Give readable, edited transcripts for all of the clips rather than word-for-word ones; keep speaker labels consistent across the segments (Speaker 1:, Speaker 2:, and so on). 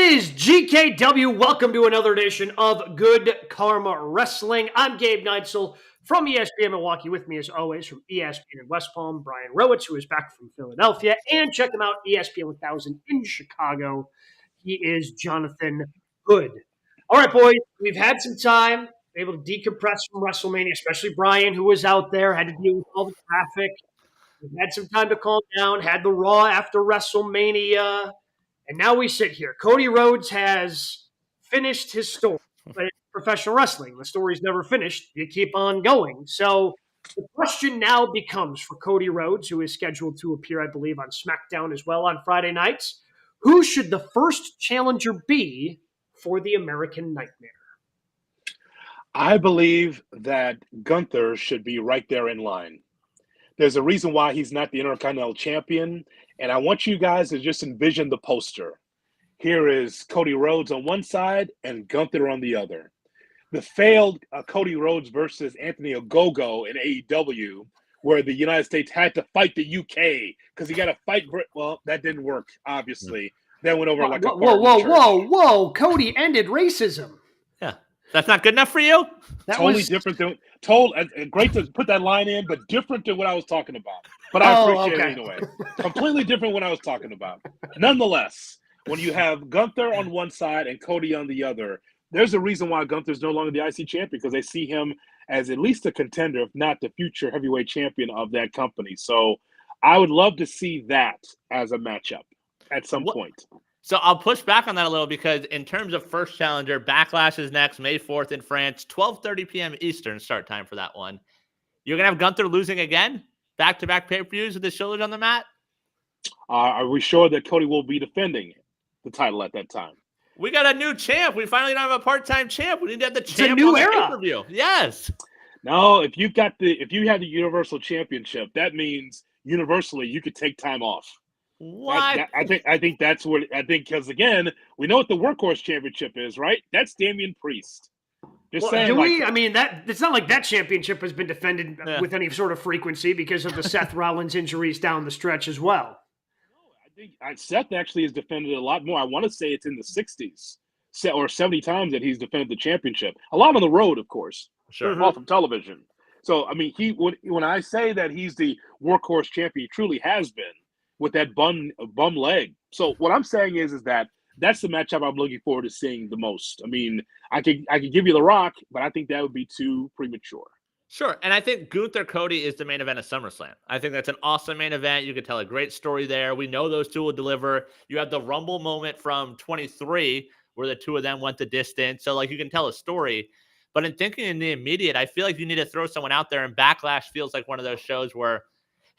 Speaker 1: is GKW. Welcome to another edition of Good Karma Wrestling. I'm Gabe Neitzel from ESPN Milwaukee. With me, as always, from ESPN in West Palm, Brian Rowitz, who is back from Philadelphia. And check him out, ESPN 1000 in Chicago. He is Jonathan Hood. All right, boys, we've had some time able to decompress from WrestleMania, especially Brian, who was out there, had to deal with all the traffic. We've had some time to calm down, had the Raw after WrestleMania. And now we sit here. Cody Rhodes has finished his story. But it's professional wrestling. The story's never finished. You keep on going. So the question now becomes for Cody Rhodes, who is scheduled to appear, I believe, on SmackDown as well on Friday nights, who should the first challenger be for the American Nightmare?
Speaker 2: I believe that Gunther should be right there in line. There's a reason why he's not the Intercontinental Champion, and I want you guys to just envision the poster. Here is Cody Rhodes on one side and Gunther on the other. The failed Cody Rhodes versus Anthony Ogogo in AEW, where the United States had to fight the UK because he got to fight. Well, that didn't work, obviously. That went over like a
Speaker 1: whoa. Cody ended racism.
Speaker 3: Yeah. That's not good enough for you?
Speaker 2: Different than great to put that line in, but different than what I was talking about. But I appreciate it anyway. Completely different what I was talking about. Nonetheless, when you have Gunther on one side and Cody on the other, there's a reason why Gunther's no longer the IC champion, because they see him as at least a contender, if not the future heavyweight champion of that company. So I would love to see that as a matchup at some point.
Speaker 3: So I'll push back on that a little, because in terms of first challenger, Backlash is next, May 4th in France, 12:30 p.m. Eastern start time for that one. You're going to have Gunther losing again? Back-to-back pay-per-views with his shoulders on the mat?
Speaker 2: Are we sure that Cody will be defending the title at that time?
Speaker 3: We got a new champ. We finally don't have a part-time champ. We need to have the champ.
Speaker 1: It's a new
Speaker 3: on
Speaker 1: era.
Speaker 3: Pay-per-view. Yes.
Speaker 2: No, if you have the Universal Championship, that means universally you could take time off.
Speaker 3: What?
Speaker 2: I think that's what because again, we know what the Workhorse Championship is, right? That's Damian Priest. Just saying.
Speaker 1: Do we? I mean, it's not like that championship has been defended with any sort of frequency because of the Seth Rollins injuries down the stretch as well.
Speaker 2: No, I think Seth actually has defended a lot more. I want to say it's in the 60s or 70 times that he's defended the championship. A lot on the road, of course.
Speaker 3: Sure.
Speaker 2: All from television. So I mean, when I say that he's the Workhorse champion, he truly has been. With that bum leg. So what I'm saying is that's the matchup I'm looking forward to seeing the most. I mean, I could give you The Rock, but I think that would be too premature.
Speaker 3: Sure. And I think Gunther Cody is the main event of SummerSlam. I think that's an awesome main event. You could tell a great story there. We know those two will deliver. You have the Rumble moment from 23 where the two of them went the distance. So you can tell a story. But in thinking in the immediate, I feel like you need to throw someone out there, and Backlash feels like one of those shows where,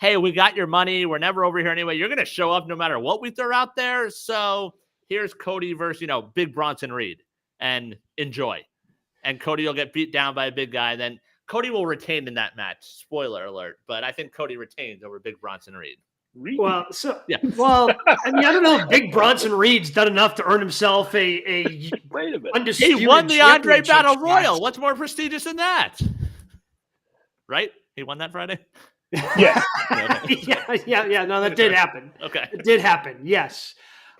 Speaker 3: hey, we got your money. We're never over here anyway. You're going to show up no matter what we throw out there. So here's Cody versus, Big Bronson Reed, and enjoy. And Cody will get beat down by a big guy. Then Cody will retain in that match. Spoiler alert. But I think Cody retains over Big Bronson Reed.
Speaker 1: Well, I mean, I don't know if Big Bronson Reed's done enough to earn himself a
Speaker 2: Wait a minute.
Speaker 1: Undisputed
Speaker 3: he won the Andre Battle Royal.
Speaker 1: match.
Speaker 3: What's more prestigious than that? Right? He won that Friday?
Speaker 2: Yeah.
Speaker 1: Yeah. No, that did happen.
Speaker 3: Okay.
Speaker 1: It did happen. Yes.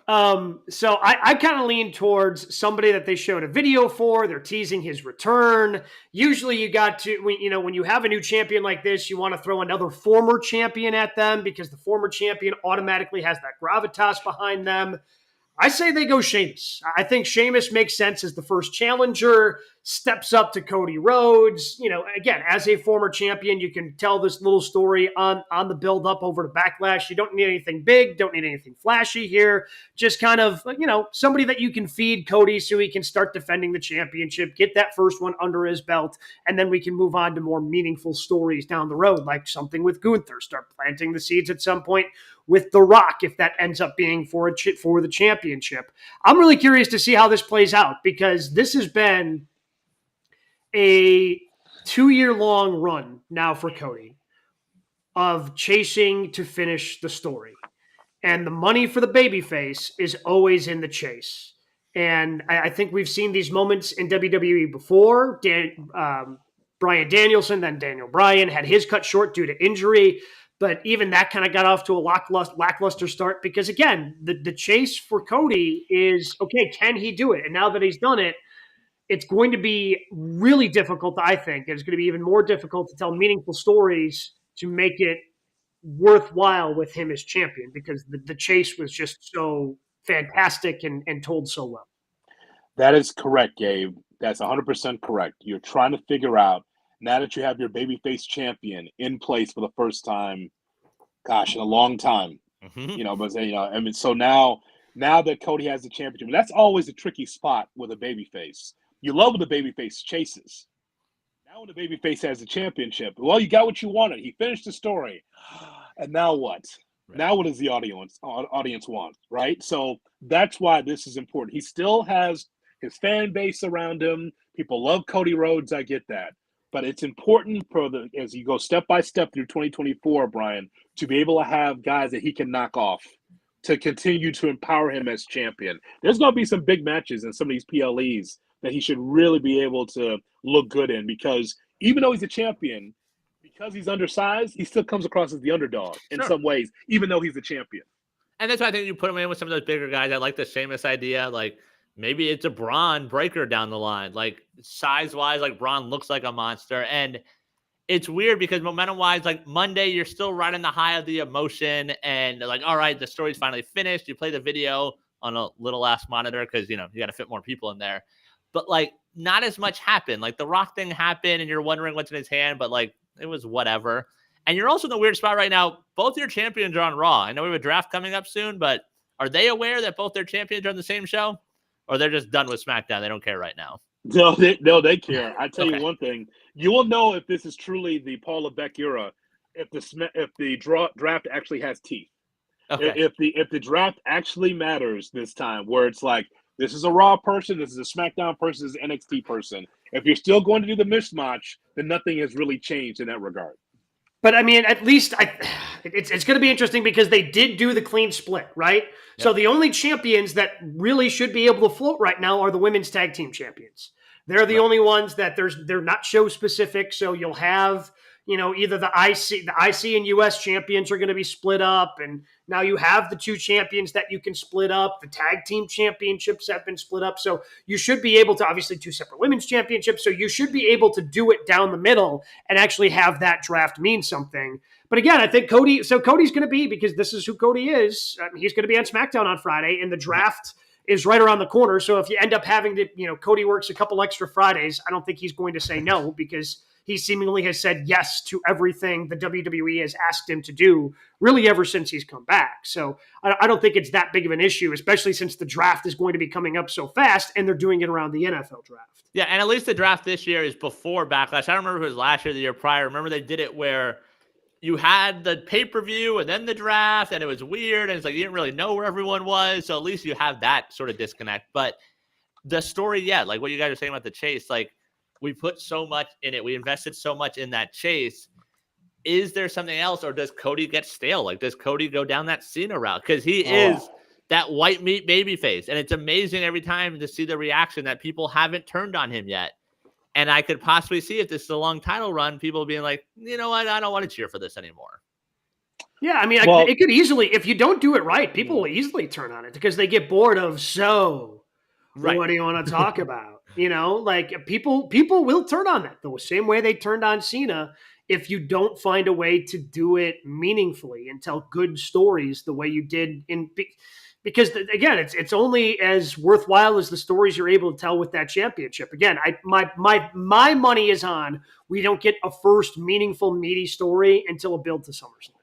Speaker 1: So I kind of lean towards somebody that they showed a video for. They're teasing his return. Usually you got to, when you have a new champion like this, you want to throw another former champion at them because the former champion automatically has that gravitas behind them. I say they go Sheamus. I think Sheamus makes sense as the first challenger, steps up to Cody Rhodes. Again, as a former champion, you can tell this little story on the build up over to Backlash. You don't need anything big, don't need anything flashy here. Just kind of, somebody that you can feed Cody so he can start defending the championship, get that first one under his belt, and then we can move on to more meaningful stories down the road, like something with Gunther, start planting the seeds at some point with The Rock, if that ends up being for the championship. I'm really curious to see how this plays out, because this has been a 2-year-long run now for Cody of chasing to finish the story. And the money for the babyface is always in the chase. And I think we've seen these moments in WWE before. Bryan Danielson, then Daniel Bryan, had his cut short due to injury. But even that kind of got off to a lackluster start because, again, the chase for Cody is, okay, can he do it? And now that he's done it, it's going to be really difficult, I think. It's going to be even more difficult to tell meaningful stories to make it worthwhile with him as champion because the chase was just so fantastic and told so well.
Speaker 2: That is correct, Gabe. That's 100% correct. You're trying to figure out, now that you have your babyface champion in place for the first time, gosh, in a long time, I mean, so now that Cody has the championship, that's always a tricky spot with a babyface. You love when the babyface chases. Now when the babyface has the championship, well, you got what you wanted. He finished the story. And now what? Right. Now what does the audience want, right? So that's why this is important. He still has his fan base around him. People love Cody Rhodes. I get that. But it's important as you go step by step through 2024, Brian, to be able to have guys that he can knock off to continue to empower him as champion. There's going to be some big matches in some of these PLEs that he should really be able to look good in because even though he's a champion, because he's undersized, he still comes across as the underdog in some ways, even though he's a champion.
Speaker 3: And that's why I think you put him in with some of those bigger guys. I like the Sheamus idea. Like maybe it's a Braun Breaker down the line. Like size-wise, like Braun looks like a monster. And it's weird because momentum-wise, like Monday, you're still riding the high of the emotion. And like, all right, the story's finally finished. You play the video on a little ass monitor because, you got to fit more people in there. But like not as much happened. Like the Rock thing happened and you're wondering what's in his hand, but like it was whatever. And you're also in the weird spot right now. Both your champions are on Raw. I know we have a draft coming up soon, but are they aware that both their champions are on the same show? Or they're just done with SmackDown? They don't care right now.
Speaker 2: No, they care. I tell you one thing. You will know if this is truly the Paul Levesque era if the draft actually has teeth. Okay. If the draft actually matters this time, where it's like, this is a Raw person, this is a SmackDown person, this is an NXT person. If you're still going to do the mismatch, then nothing has really changed in that regard.
Speaker 1: But I mean, at least it's going to be interesting because they did do the clean split, right? Yep. So the only champions that really should be able to float right now are the women's tag team champions. They're the only ones that they're not show specific. So you'll have, either the IC and US champions are going to be split up. And now you have the two champions that you can split up. The tag team championships have been split up. So you should be able to, obviously, two separate women's championships. So you should be able to do it down the middle and actually have that draft mean something. But again, I think Cody's going to be, because this is who Cody is, he's going to be on SmackDown on Friday, and the draft is right around the corner. So if you end up having to, Cody works a couple extra Fridays, I don't think he's going to say no, because he seemingly has said yes to everything the WWE has asked him to do, really ever since he's come back. So I don't think it's that big of an issue, especially since the draft is going to be coming up so fast and they're doing it around the NFL draft.
Speaker 3: Yeah, and at least the draft this year is before Backlash. I don't remember if it was last year or the year prior. Remember they did it where you had the pay-per-view and then the draft, and it was weird, and it's like you didn't really know where everyone was, so at least you have that sort of disconnect. But the story, like what you guys are saying about the chase, like we put so much in it. We invested so much in that chase. Is there something else, or does Cody get stale? Like, does Cody go down that Cena route? Because he is that white meat baby face, and it's amazing every time to see the reaction that people haven't turned on him yet. And I could possibly see, if this is a long title run, people being like, you know what, I don't want to cheer for this anymore.
Speaker 1: Yeah, I mean, it could easily, if you don't do it right, people will easily turn on it because they get bored of, what do you want to talk about? Like people will turn on that the same way they turned on Cena if you don't find a way to do it meaningfully and tell good stories the way you did because again, it's only as worthwhile as the stories you're able to tell with that championship. Again, my money is on we don't get a first meaningful, meaty story until a build to SummerSlam.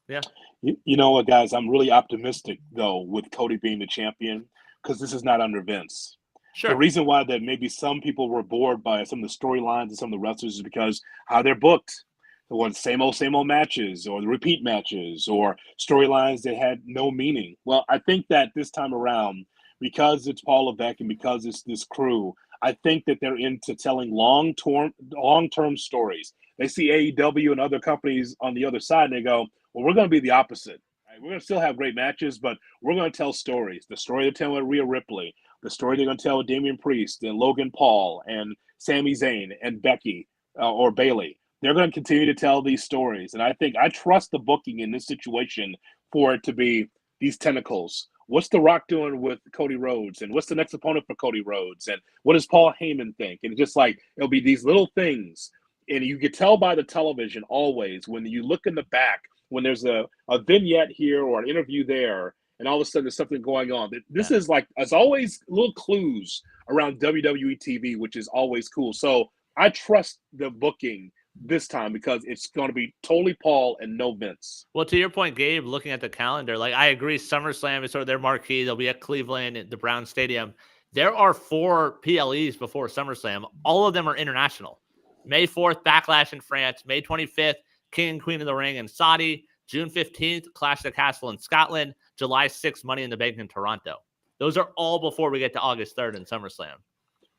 Speaker 3: Yeah.
Speaker 2: You know what, guys? I'm really optimistic, though, with Cody being the champion, because this is not under Vince. Sure. The reason why that maybe some people were bored by some of the storylines and some of the wrestlers is because how they're booked. The same old matches, or the repeat matches, or storylines that had no meaning. Well, I think that this time around, because it's Paul Levesque and because it's this crew, I think that they're into telling long-term stories. They see AEW and other companies on the other side, and they go, well, we're going to be the opposite. Right? We're going to still have great matches, but we're going to tell stories. The story they're telling with Rhea Ripley, the story they're going to tell with Damian Priest and Logan Paul and Sami Zayn and Becky or Bayley. They're going to continue to tell these stories. And I trust the booking in this situation for it to be these tentacles. What's The Rock doing with Cody Rhodes? And what's the next opponent for Cody Rhodes? And what does Paul Heyman think? And just like, it'll be these little things. And you can tell by the television always when you look in the back, when there's a vignette here or an interview there, and all of a sudden there's something going on. This is like, as always, little clues around WWE TV, which is always cool. So I trust the booking this time because it's going to be totally Paul and no Vince.
Speaker 3: Well, to your point, Gabe, looking at the calendar, like I agree, SummerSlam is sort of their marquee. They'll be at Cleveland at the Brown Stadium. There are 4 PLEs before SummerSlam. All of them are international. May 4th, Backlash in France. May 25th, King and Queen of the Ring in Saudi. June 15th, Clash of the Castle in Scotland. July 6th, Money in the Bank in Toronto. Those are all before we get to August 3rd in SummerSlam.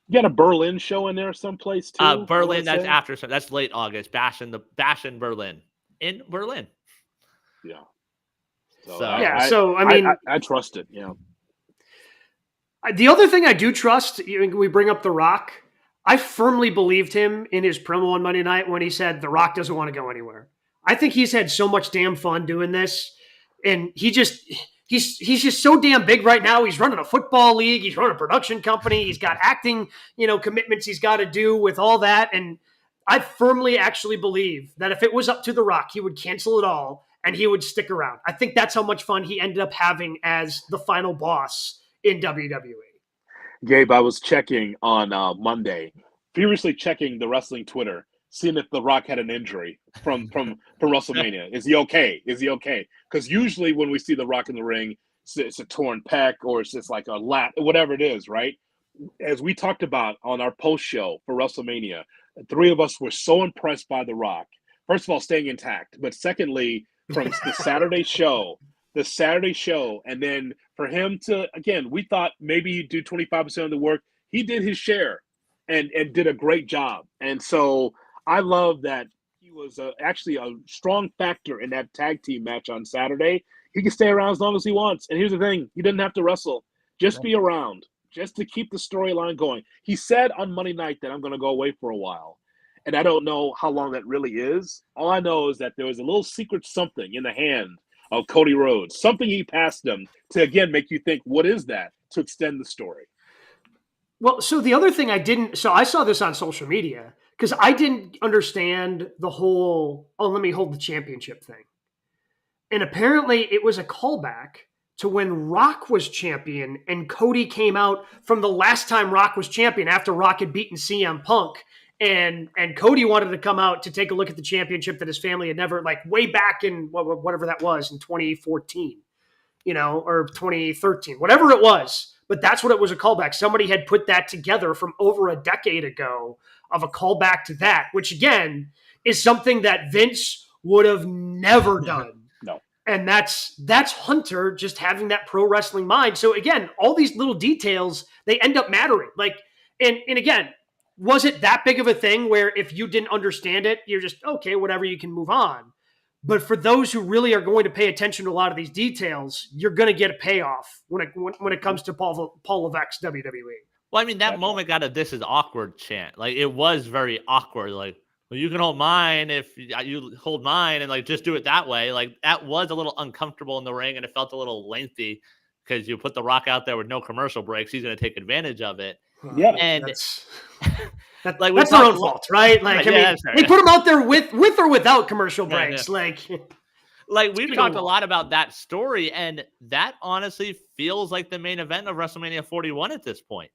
Speaker 2: You got a Berlin show in there someplace too?
Speaker 3: Berlin, that's after. That's late August. Bash in Berlin. In Berlin.
Speaker 2: Yeah.
Speaker 1: So I mean,
Speaker 2: I trust it. Yeah.
Speaker 1: The other thing I do trust, we bring up The Rock. I firmly believed him in his promo on Monday night when he said The Rock doesn't want to go anywhere. I think he's had so much damn fun doing this, and he's just so damn big right now. He's running a football league. He's running a production company. He's got acting, commitments he's got to do with all that. And I firmly actually believe that if it was up to The Rock, he would cancel it all and he would stick around. I think that's how much fun he ended up having as the final boss in WWE.
Speaker 2: Gabe, I was checking on Monday, furiously checking the wrestling Twitter, seeing if The Rock had an injury from WrestleMania. Is he okay? Because usually when we see The Rock in the ring, it's a torn pec or it's just like a lat, whatever it is, right? As we talked about on our post show for WrestleMania, the 3 of us were so impressed by The Rock. First of all, staying intact, but secondly, from the Saturday show, and then for him to, again, we thought maybe he'd do 25% of the work. He did his share and did a great job. And so I love that he was actually a strong factor in that tag team match on Saturday. He can stay around as long as he wants. And here's the thing. He doesn't have to wrestle. Just be around, just to keep the storyline going. He said on Monday night that I'm going to go away for a while. And I don't know how long that really is. All I know is that there was a little secret something in the hand of Cody Rhodes, something he passed him to, again, make you think, what is that, to extend the story.
Speaker 1: Well, so the other thing I saw this on social media because I didn't understand the whole, let me hold the championship thing. And apparently it was a callback to when Rock was champion and Cody came out from the last time Rock was champion after Rock had beaten CM Punk. And Cody wanted to come out to take a look at the championship that his family had never, like way back in whatever that was in 2014, or 2013, whatever it was. But that's what it was, a callback. Somebody had put that together from over a decade ago of a callback to that, which again is something that Vince would have never done.
Speaker 2: No.
Speaker 1: And that's Hunter just having that pro wrestling mind. So again, all these little details, they end up mattering. Like, and again, was it that big of a thing where if you didn't understand it, you're just, okay, whatever, you can move on. But for those who really are going to pay attention to a lot of these details, you're going to get a payoff when it comes to Paul Levesque's WWE.
Speaker 3: Well, I mean, that moment got a "this is awkward" chant. Like, it was very awkward. Like, well, you can hold mine if you hold mine, and like just do it that way. Like, that was a little uncomfortable in the ring, and it felt a little lengthy because you put The Rock out there with no commercial breaks. He's going to take advantage of it.
Speaker 2: Yeah,
Speaker 3: and
Speaker 1: that's
Speaker 3: that's
Speaker 1: their own fault, right? Like, I mean, they put them out there with or without commercial breaks.
Speaker 3: Yeah. Like we've talked a lot about that story, and that honestly feels like the main event of WrestleMania 41 at this point.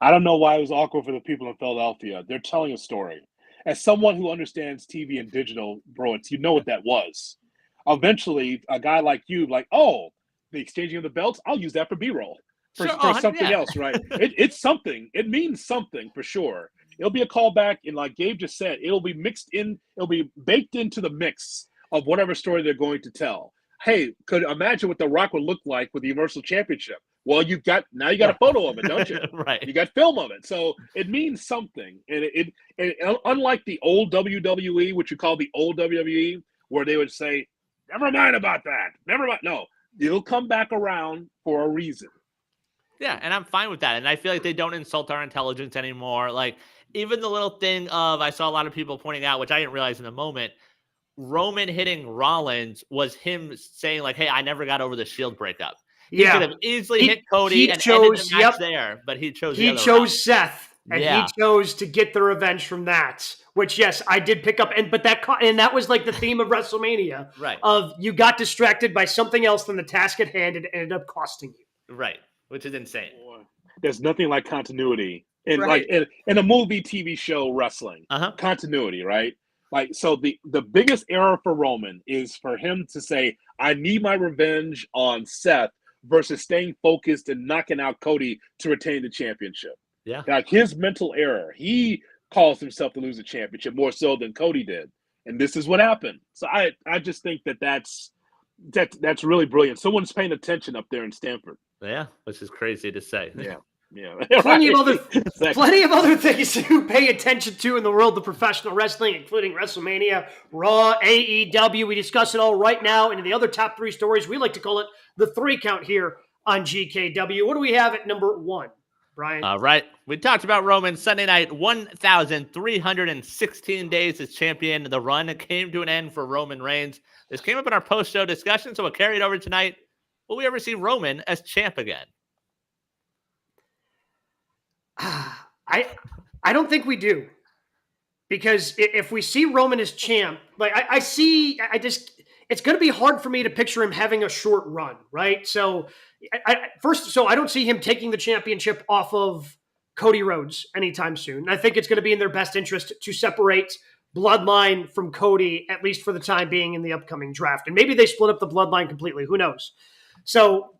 Speaker 2: I don't know why it was awkward for the people in Philadelphia. They're telling a story. As someone who understands TV and digital, bro, you know what that was. Eventually, a guy like you, like, oh, the exchanging of the belts, I'll use that for B-roll. For something else, right? It's something. It means something for sure. It'll be a callback, and like Gabe just said, it'll be baked into the mix of whatever story they're going to tell. Hey, could imagine what The Rock would look like with the Universal Championship. Well, you got a photo of it, don't you?
Speaker 3: Right.
Speaker 2: You got film of it, so it means something. And it unlike the old WWE, which you call the old WWE, where they would say, "Never mind about that. Never mind." No, it'll come back around for a reason.
Speaker 3: Yeah, and I'm fine with that. And I feel like they don't insult our intelligence anymore. Like, even the little thing of, I saw a lot of people pointing out, which I didn't realize in the moment, Roman hitting Rollins was him saying, like, hey, I never got over the Shield breakup. He could
Speaker 1: Yeah.
Speaker 3: have easily hit Cody
Speaker 1: He
Speaker 3: and ended the
Speaker 1: chose,
Speaker 3: match there, but he chose the
Speaker 1: he
Speaker 3: other route.
Speaker 1: chose Seth, and he
Speaker 3: Yeah.
Speaker 1: chose to get the revenge from that. Which, yes, I did pick up, and that was like the theme of WrestleMania.
Speaker 3: Right.
Speaker 1: Of you got distracted by something else than the task at hand, and it ended up costing you.
Speaker 3: Right. Which is insane.
Speaker 2: There's nothing like continuity in
Speaker 1: Right.
Speaker 2: like in a movie, TV show, wrestling.
Speaker 3: Uh-huh.
Speaker 2: Continuity, right? Like, so the biggest error for Roman is for him to say, I need my revenge on Seth versus staying focused and knocking out Cody to retain the championship.
Speaker 3: Yeah.
Speaker 2: Like, his mental error, he caused himself to lose the championship more so than Cody did. And this is what happened. So I just think that's really brilliant. Someone's paying attention up there in Stanford.
Speaker 3: Yeah, which is crazy to say.
Speaker 2: Yeah.
Speaker 1: Plenty of other
Speaker 2: Exactly.
Speaker 1: plenty of other things to pay attention to in the world of professional wrestling, including WrestleMania, Raw, AEW. We discuss it all right now. And in the other top 3 stories, we like to call it the 3 count here on GKW. What do we have at number 1, Brian?
Speaker 3: All right. We talked about Roman Sunday night, 1,316 days as champion. The run came to an end for Roman Reigns. This came up in our post-show discussion, so we'll carry it over tonight. Will we ever see Roman as champ again?
Speaker 1: I don't think we do, because if we see Roman as champ, like it's going to be hard for me to picture him having a short run, right? So I don't see him taking the championship off of Cody Rhodes anytime soon. I think it's going to be in their best interest to separate Bloodline from Cody, at least for the time being, in the upcoming draft. And maybe they split up the Bloodline completely. Who knows? So,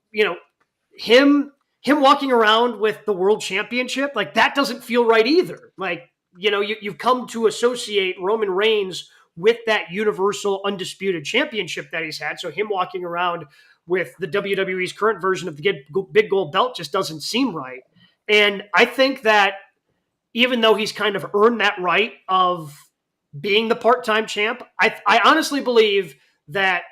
Speaker 1: him walking around with the world championship, like, that doesn't feel right either. Like, you've come to associate Roman Reigns with that universal undisputed championship that he's had. So him walking around with the WWE's current version of the big gold belt just doesn't seem right. And I think that even though he's kind of earned that right of being the part-time champ, I honestly believe that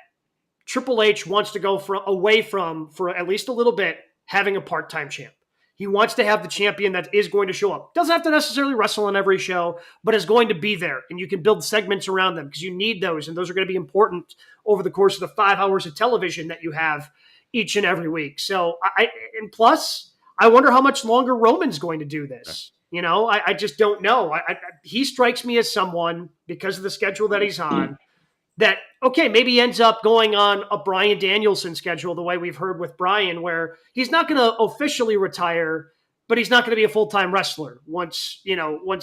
Speaker 1: Triple H wants to go away from, for at least a little bit, having a part-time champ. He wants to have the champion that is going to show up. Doesn't have to necessarily wrestle on every show, but is going to be there. And you can build segments around them because you need those. And those are going to be important over the course of the 5 hours of television that you have each and every week. So, and plus, I wonder how much longer Roman's going to do this. I just don't know. He strikes me as someone, because of the schedule that he's on, that, okay, maybe he ends up going on a Bryan Danielson schedule, the way we've heard with Bryan, where he's not going to officially retire, but he's not going to be a full-time wrestler once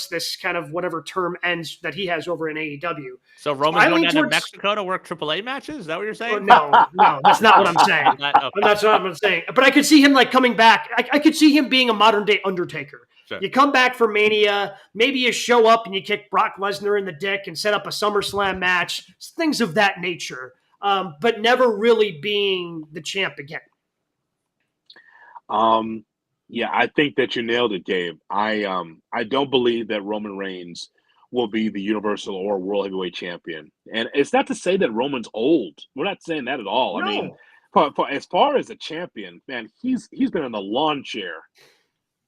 Speaker 1: this kind of whatever term ends that he has over in AEW.
Speaker 3: So Roman's going down to Mexico to work AAA matches? Is that what you're saying?
Speaker 1: No, that's not what I'm saying. That's not what I'm saying. But I could see him coming back. I could see him being a modern-day Undertaker. Sure. You come back for Mania, maybe you show up and you kick Brock Lesnar in the dick and set up a SummerSlam match, things of that nature, but never really being the champ again.
Speaker 2: Yeah, I think that you nailed it, Gabe. I don't believe that Roman Reigns will be the Universal or World Heavyweight Champion. And it's not to say that Roman's old. We're not saying that at all.
Speaker 1: No.
Speaker 2: I mean, as far as a champion, man, he's been in the lawn chair.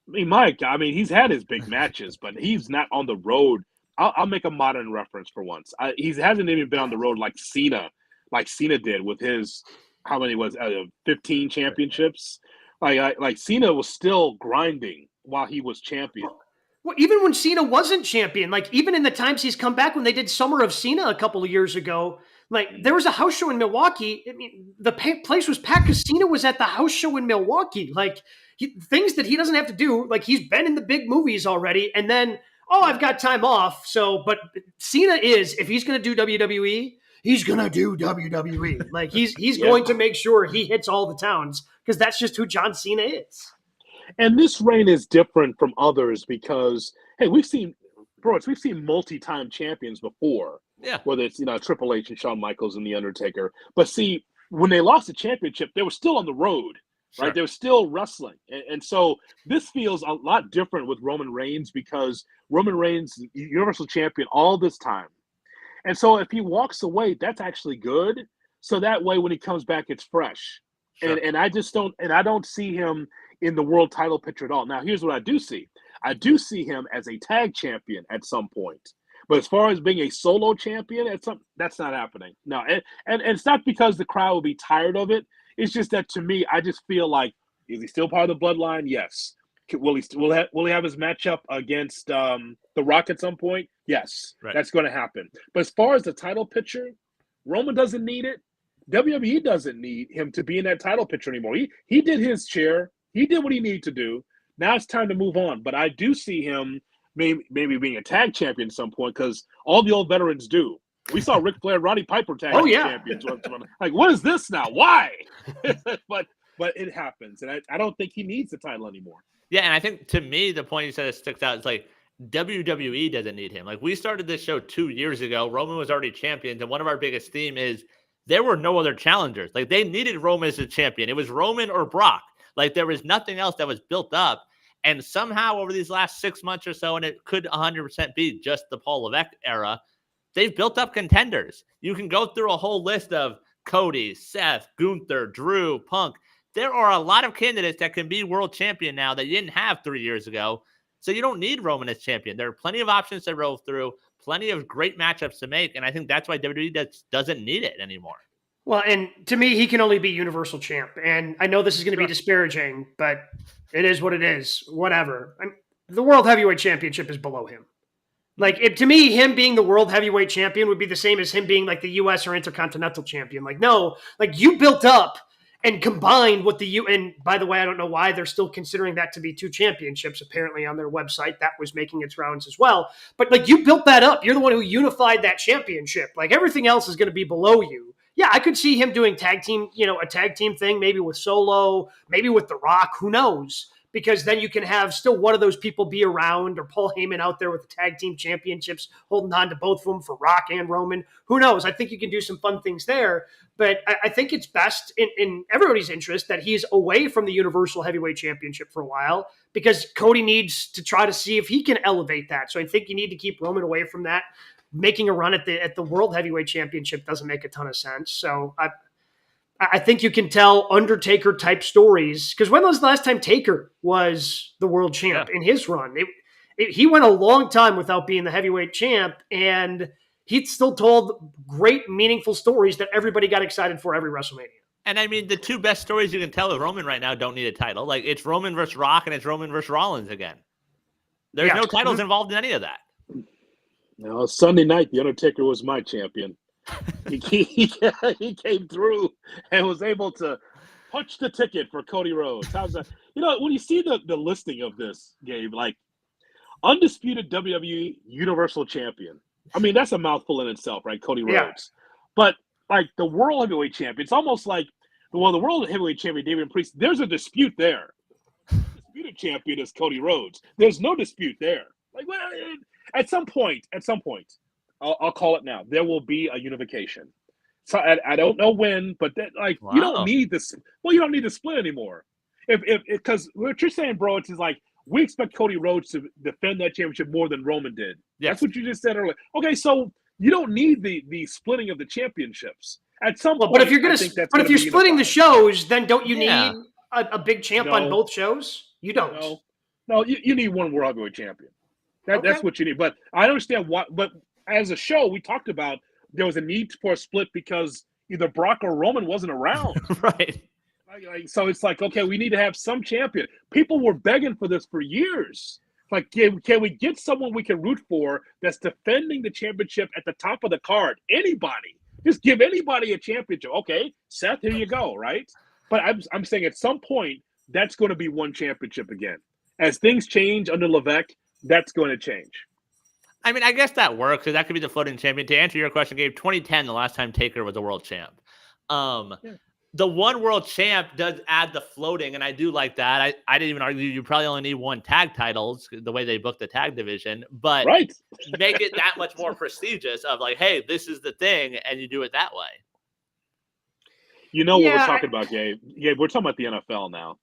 Speaker 2: I mean, Mike, he's had his big matches, but he's not on the road. I'll make a modern reference for once. He hasn't even been on the road like Cena did with his, how many was 15 championships? Like Cena was still grinding while he was champion.
Speaker 1: Well, even when Cena wasn't champion, like even in the times he's come back, when they did Summer of Cena a couple of years ago, like there was a house show in Milwaukee. I mean, the place was packed because Cena was at the house show in Milwaukee. Like things that he doesn't have to do. Like he's been in the big movies already, and then I've got time off. So, but Cena is, if he's going to do WWE, he's going to do WWE. Like he's going to make sure he hits all the towns, because that's just who John Cena is.
Speaker 2: And this reign is different from others because, hey, we've seen multi-time champions before.
Speaker 3: Yeah.
Speaker 2: Whether it's, Triple H and Shawn Michaels and The Undertaker. But see, when they lost the championship, they were still on the road, right? Sure. They were still wrestling. And so this feels a lot different with Roman Reigns, because Roman Reigns, Universal Champion all this time. And so if he walks away, that's actually good. So that way, when he comes back, it's fresh. Sure. And I don't see him in the world title picture at all. Now, here's what I do see. I do see him as a tag champion at some point. But as far as being a solo champion, that's not happening. No, and it's not because the crowd will be tired of it. It's just that, to me, I just feel like, is he still part of the bloodline? Yes. Will he have his matchup against The Rock at some point? Yes.
Speaker 3: Right.
Speaker 2: That's going to happen. But as far as the title picture, Roman doesn't need it. WWE doesn't need him to be in that title picture anymore. He did his share. He did what he needed to do. Now it's time to move on. But I do see him maybe being a tag champion at some point, because all the old veterans do. We saw Ric Flair, Roddy Piper tag champions. Like, what is this now? Why? but it happens, and I don't think he needs the title anymore.
Speaker 3: Yeah, and I think, to me, the point you said that sticks out is, like, WWE doesn't need him. Like, we started this show 2 years ago. Roman was already champion, and one of our biggest theme is there were no other challengers. Like, they needed Roman as a champion. It was Roman or Brock. Like, there was nothing else that was built up. And somehow over these last 6 months or so, and it could 100% be just the Paul Levesque era, they've built up contenders. You can go through a whole list of Cody, Seth, Gunther, Drew, Punk. There are a lot of candidates that can be world champion now that you didn't have 3 years ago. So you don't need Roman as champion. There are plenty of options to roll through, plenty of great matchups to make. And I think that's why WWE doesn't need it anymore.
Speaker 1: Well, and to me, he can only be Universal Champ. And I know this is going to be disparaging, but it is what it is. Whatever. The World Heavyweight Championship is below him. Like, to me, him being the World Heavyweight Champion would be the same as him being like the U.S. or Intercontinental Champion. Like, no, like, you built up and combined with and by the way, I don't know why they're still considering that to be 2 championships, apparently on their website. That was making its rounds as well. But, like, you built that up. You're the one who unified that championship. Like, everything else is going to be below you. Yeah, I could see him doing a tag team thing, maybe with Solo, maybe with The Rock, who knows? Because then you can have still one of those people be around, or Paul Heyman out there with the tag team championships, holding on to both of them for Rock and Roman. Who knows? I think you can do some fun things there. But I think it's best in everybody's interest that he's away from the Universal Heavyweight Championship for a while, because Cody needs to try to see if he can elevate that. So I think you need to keep Roman away from that. Making a run at the World Heavyweight Championship doesn't make a ton of sense. So I think you can tell Undertaker type stories, because when was the last time Taker was the world champ in his run? He went a long time without being the heavyweight champ, and he still told great, meaningful stories that everybody got excited for every WrestleMania.
Speaker 3: And I mean, the 2 best stories you can tell with Roman right now don't need a title. Like, it's Roman versus Rock, and it's Roman versus Rollins again. There's no titles involved in any of that.
Speaker 2: No, Sunday night, The Undertaker was my champion. He came through and was able to punch the ticket for Cody Rhodes. How's that? When you see the listing of this, Gabe, like, undisputed WWE Universal Champion. I mean, that's a mouthful in itself, right? Cody Rhodes. But, like, the World Heavyweight Champion, it's almost like, the World Heavyweight Champion, Damian Priest, there's a dispute there. The disputed champion is Cody Rhodes. There's no dispute there. Like, well, at some point, I'll call it now, there will be a unification. So I don't know when, but you don't need this. Well, you don't need to split anymore. Because what you're saying, bro, it's like, we expect Cody Rhodes to defend that championship more than Roman did. Yes. That's what you just said earlier. Okay, so you don't need the splitting of the championships. At some point,
Speaker 1: but if you're splitting the shows, then don't you need a big champ on both shows? You don't.
Speaker 2: No, you need one World Heavyweight Champion. That's what you need. But I understand what. But as a show, we talked about there was a need for a split because either Brock or Roman wasn't around.
Speaker 3: Right.
Speaker 2: So it's like, okay, we need to have some champion. People were begging for this for years. Like, can we get someone we can root for that's defending the championship at the top of the card? Anybody. Just give anybody a championship. Okay, Seth, here you go, right? But I'm saying at some point, that's going to be one championship again. As things change under Levesque, that's going to change.
Speaker 3: I mean, I guess that works, because that could be the floating champion. To answer your question, Gabe, 2010, the last time Taker was a world champ. The one world champ does add the floating, and I do like that. I didn't even argue you probably only need 1 tag titles, the way they booked the tag division, but make it that much more prestigious of like, hey, this is the thing, and you do it that way.
Speaker 2: You know what we're talking about, Gabe? Gabe, we're talking about the NFL now.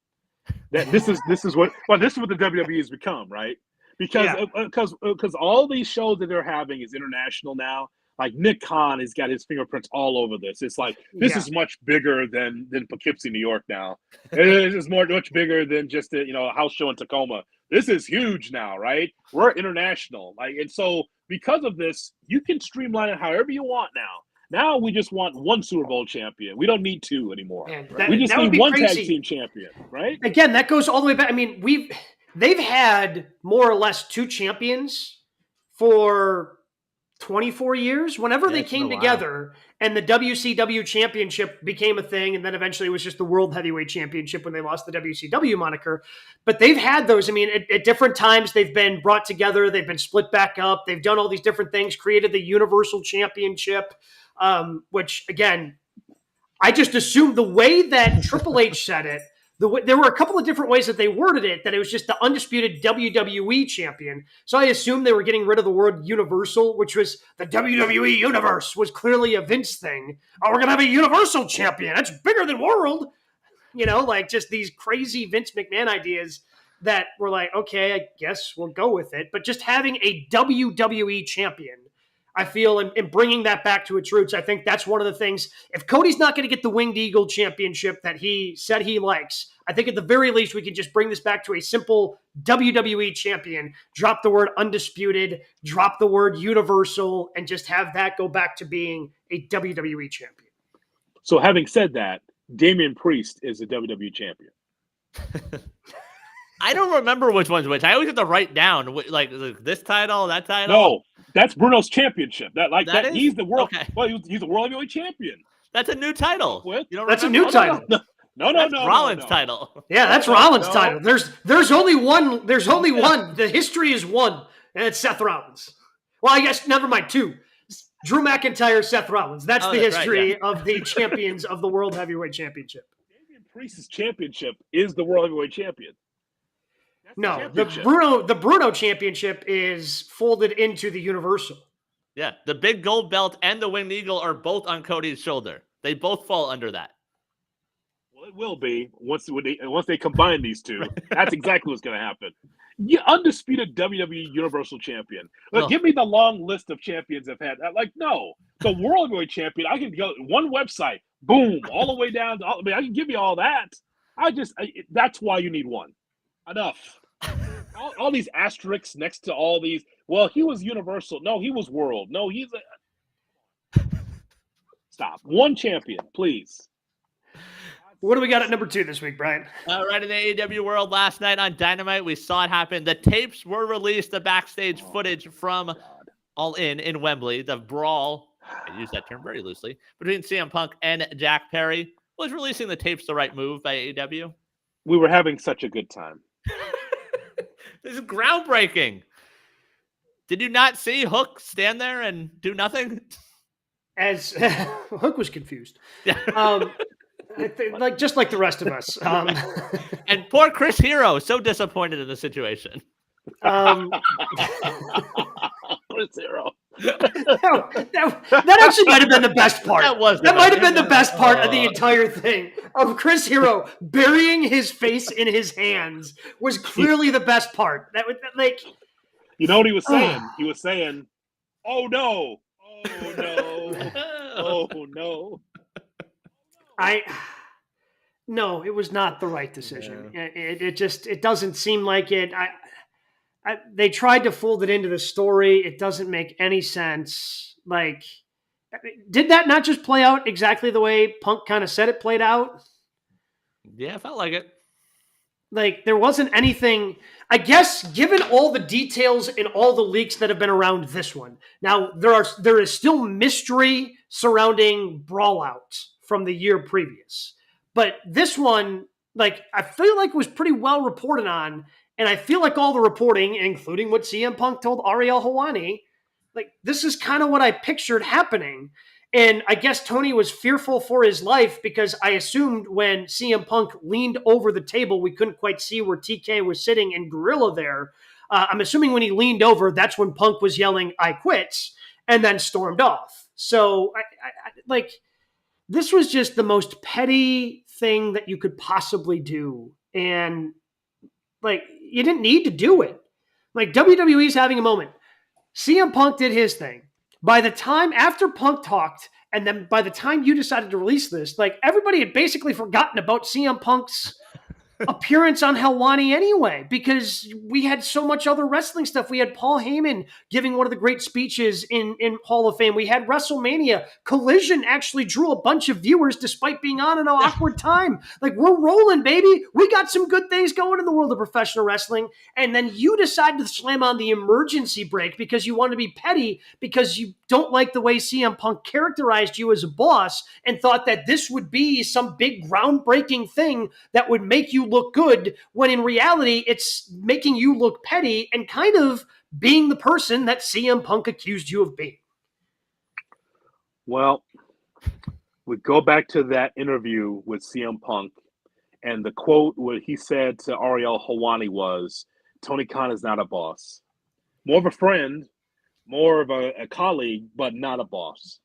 Speaker 2: This is what the WWE has become, right? Because all these shows that they're having is international now. Like Nick Khan has got his fingerprints all over this. It's like this is much bigger than Poughkeepsie, New York. Now it is much bigger than just a house show in Tacoma. This is huge now, right? We're international, and so because of this, you can streamline it however you want now. Now we just want one Super Bowl champion. We don't need two anymore.
Speaker 1: Man,
Speaker 2: we just need one
Speaker 1: crazy.
Speaker 2: tag team champion, right?
Speaker 1: Again, that goes all the way back. I mean, they've had more or less two champions for 24 years. Whenever they came together and the WCW championship became a thing, and then eventually it was just the World Heavyweight Championship when they lost the WCW moniker. But they've had those. I mean, at different times they've been brought together. They've been split back up. They've done all these different things, created the Universal Championship, which, again, I just assumed the way that Triple H said it, there were a couple of different ways that they worded it, that it was just the undisputed WWE champion. So I assumed they were getting rid of the word universal, which was the WWE universe was clearly a Vince thing. Oh, we're going to have a universal champion. That's bigger than world. Just these crazy Vince McMahon ideas that were like, okay, I guess we'll go with it. But just having a WWE champion, I feel, in bringing that back to its roots, I think that's one of the things. If Cody's not going to get the Winged Eagle championship that he said he likes, I think at the very least we can just bring this back to a simple WWE champion, drop the word undisputed, drop the word universal, and just have that go back to being a WWE champion.
Speaker 2: So having said that, Damian Priest is a WWE champion.
Speaker 3: I don't remember which one's which. I always have to write down like this title, that title.
Speaker 2: No, that's Bruno's championship. He's the world.
Speaker 3: Okay.
Speaker 2: Well, he's the world heavyweight champion.
Speaker 3: That's a new title.
Speaker 1: That's a new title.
Speaker 2: No.
Speaker 3: Rollins' title.
Speaker 1: Yeah, that's Rollins' title. There's only one. There's only one. The history is one, and it's Seth Rollins. Well, I guess never mind. Two. Drew McIntyre, Seth Rollins. That's the history of the champions of the World Heavyweight Championship.
Speaker 2: Damian Priest's championship is the World Heavyweight Champion.
Speaker 1: No, the Bruno Championship is folded into the Universal.
Speaker 3: Yeah, the big gold belt and the Winged Eagle are both on Cody's shoulder. They both fall under that.
Speaker 2: Well, it will be once they combine these two. That's exactly what's going to happen. Undisputed WWE Universal Champion. Give me the long list of champions I've had. No, the World Heavyweight Champion. I can go one website, boom, all the way down. I can give you all that. That's why you need one. Enough. All these asterisks next to all these. Well, he was Universal. No, he was World. No, he's a. Stop. One champion, please.
Speaker 3: What do we got at number 2 this week, Brian? Right in the AEW world last night on Dynamite, we saw it happen. The tapes were released, the backstage footage from All In Wembley, the brawl, I use that term very loosely, between CM Punk and Jack Perry. Was releasing the tapes the right move by AEW?
Speaker 2: We were having such a good time.
Speaker 3: This is groundbreaking. Did you not see Hook stand there and do nothing?
Speaker 1: As Hook was confused. Just like the rest of us.
Speaker 3: And poor Chris Hero, so disappointed in the situation.
Speaker 2: Chris Hero.
Speaker 1: That actually might have been the best part. That might have been the best part of the entire thing. Of Chris Hero burying his face in his hands was clearly the best part.
Speaker 2: You know what he was saying? He was saying, "Oh no, oh no, oh no."
Speaker 1: No, it was not the right decision. Yeah. It doesn't seem like it. They tried to fold it into the story. It doesn't make any sense. Did that not just play out exactly the way Punk kind of said it played out?
Speaker 3: Yeah, it felt like it.
Speaker 1: There wasn't anything, I guess, given all the details and all the leaks that have been around this one. Now, there is still mystery surrounding Brawl Out from the year previous. But this one, I feel like was pretty well reported on. And I feel like all the reporting, including what CM Punk told Ariel Helwani, this is kind of what I pictured happening. And I guess Tony was fearful for his life because I assumed when CM Punk leaned over the table, we couldn't quite see where TK was sitting and Gorilla there. I'm assuming when he leaned over, that's when Punk was yelling, "I quit," and then stormed off. So this was just the most petty thing that you could possibly do. And you didn't need to do it. WWE's having a moment. CM Punk did his thing. By the time after Punk talked, and then by the time you decided to release this, like everybody had basically forgotten about CM Punk's appearance on Helwani anyway, because we had so much other wrestling stuff. We had Paul Heyman giving one of the great speeches in Hall of Fame. We had WrestleMania. Collision actually drew a bunch of viewers despite being on an awkward time. Like, we're rolling, baby. We got some good things going in the world of professional wrestling. And then you decide to slam on the emergency brake because you want to be petty, because you don't like the way CM Punk characterized you as a boss and thought that this would be some big groundbreaking thing that would make you look good, when in reality it's making you look petty and kind of being the person that CM Punk accused you of being.
Speaker 2: Well, we go back to that interview with CM Punk, and the quote what he said to Ariel Helwani was, Tony Khan is not a boss. More of a friend, more of a colleague, but not a boss.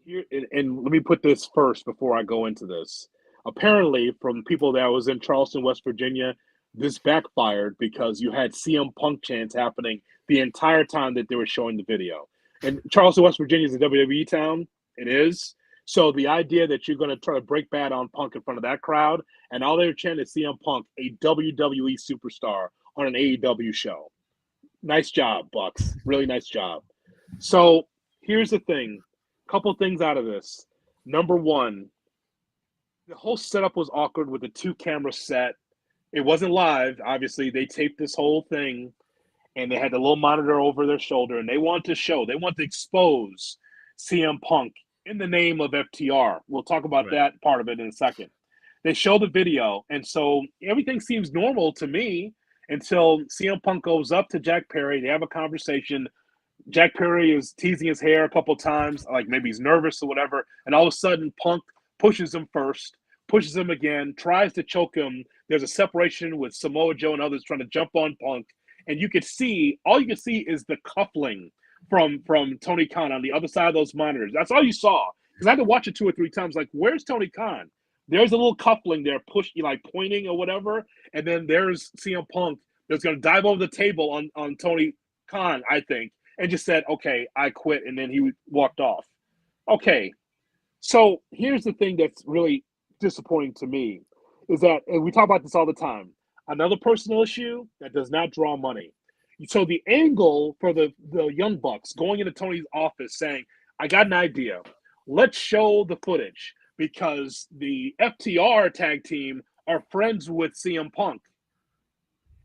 Speaker 2: Here, and let me put this first before I go into this. Apparently, from people that was in Charleston, West Virginia, this backfired because you had CM Punk chants happening the entire time that they were showing the video. And Charleston, West Virginia is a WWE town. It is. So the idea that you're going to try to break bad on Punk in front of that crowd, and all they're chanting is CM Punk, a WWE superstar on an AEW show. Nice job, Bucks. Really nice job. So here's the thing. Couple things out of this. Number one, the whole setup was awkward with the 2-camera set. It wasn't live. Obviously, they taped this whole thing, and they had the little monitor over their shoulder, and they wanted to expose CM Punk in the name of FTR. We'll talk about that part of it in a second. They show the video, and so everything seems normal to me until CM Punk goes up to Jack Perry. They have a conversation. Jack Perry is teasing his hair a couple times, like maybe he's nervous or whatever, and all of a sudden Punk pushes him first, pushes him again, tries to choke him. There's a separation with Samoa Joe and others trying to jump on Punk, and all you can see is the cuffling from Tony Khan on the other side of those monitors. That's all you saw, because I had to watch it 2 or 3 times. Like, where's Tony Khan? There's a little coupling there, like pointing or whatever, and then there's CM Punk that's going to dive over the table on Tony Khan, I think, and just said, okay, I quit, and then he walked off. Okay, so here's the thing that's really disappointing to me is that, and we talk about this all the time, another personal issue that does not draw money. So the angle for the Young Bucks going into Tony's office saying, I got an idea. Let's show the footage because the FTR tag team are friends with CM Punk.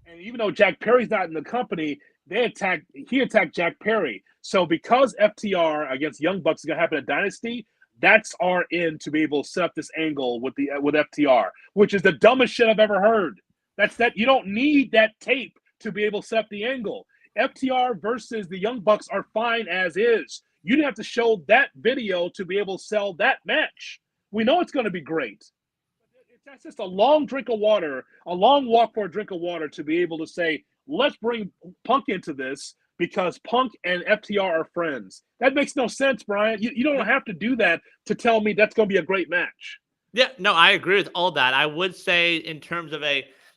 Speaker 2: And even though Jack Perry's not in the company, he attacked Jack Perry. So because FTR against Young Bucks is going to happen at Dynasty, that's our end to be able to set up this angle with FTR, which is the dumbest shit I've ever heard. You don't need that tape to be able to set up the angle. FTR versus the Young Bucks are fine as is. You didn't have to show that video to be able to sell that match. We know it's going to be great. That's just a long drink of water, a long walk for a drink of water to be able to say, let's bring Punk into this because Punk and FTR are friends. That makes no sense, Brian. You don't have to do that to tell me that's going to be a great match.
Speaker 3: Yeah, no, I agree with all that. I would say in terms of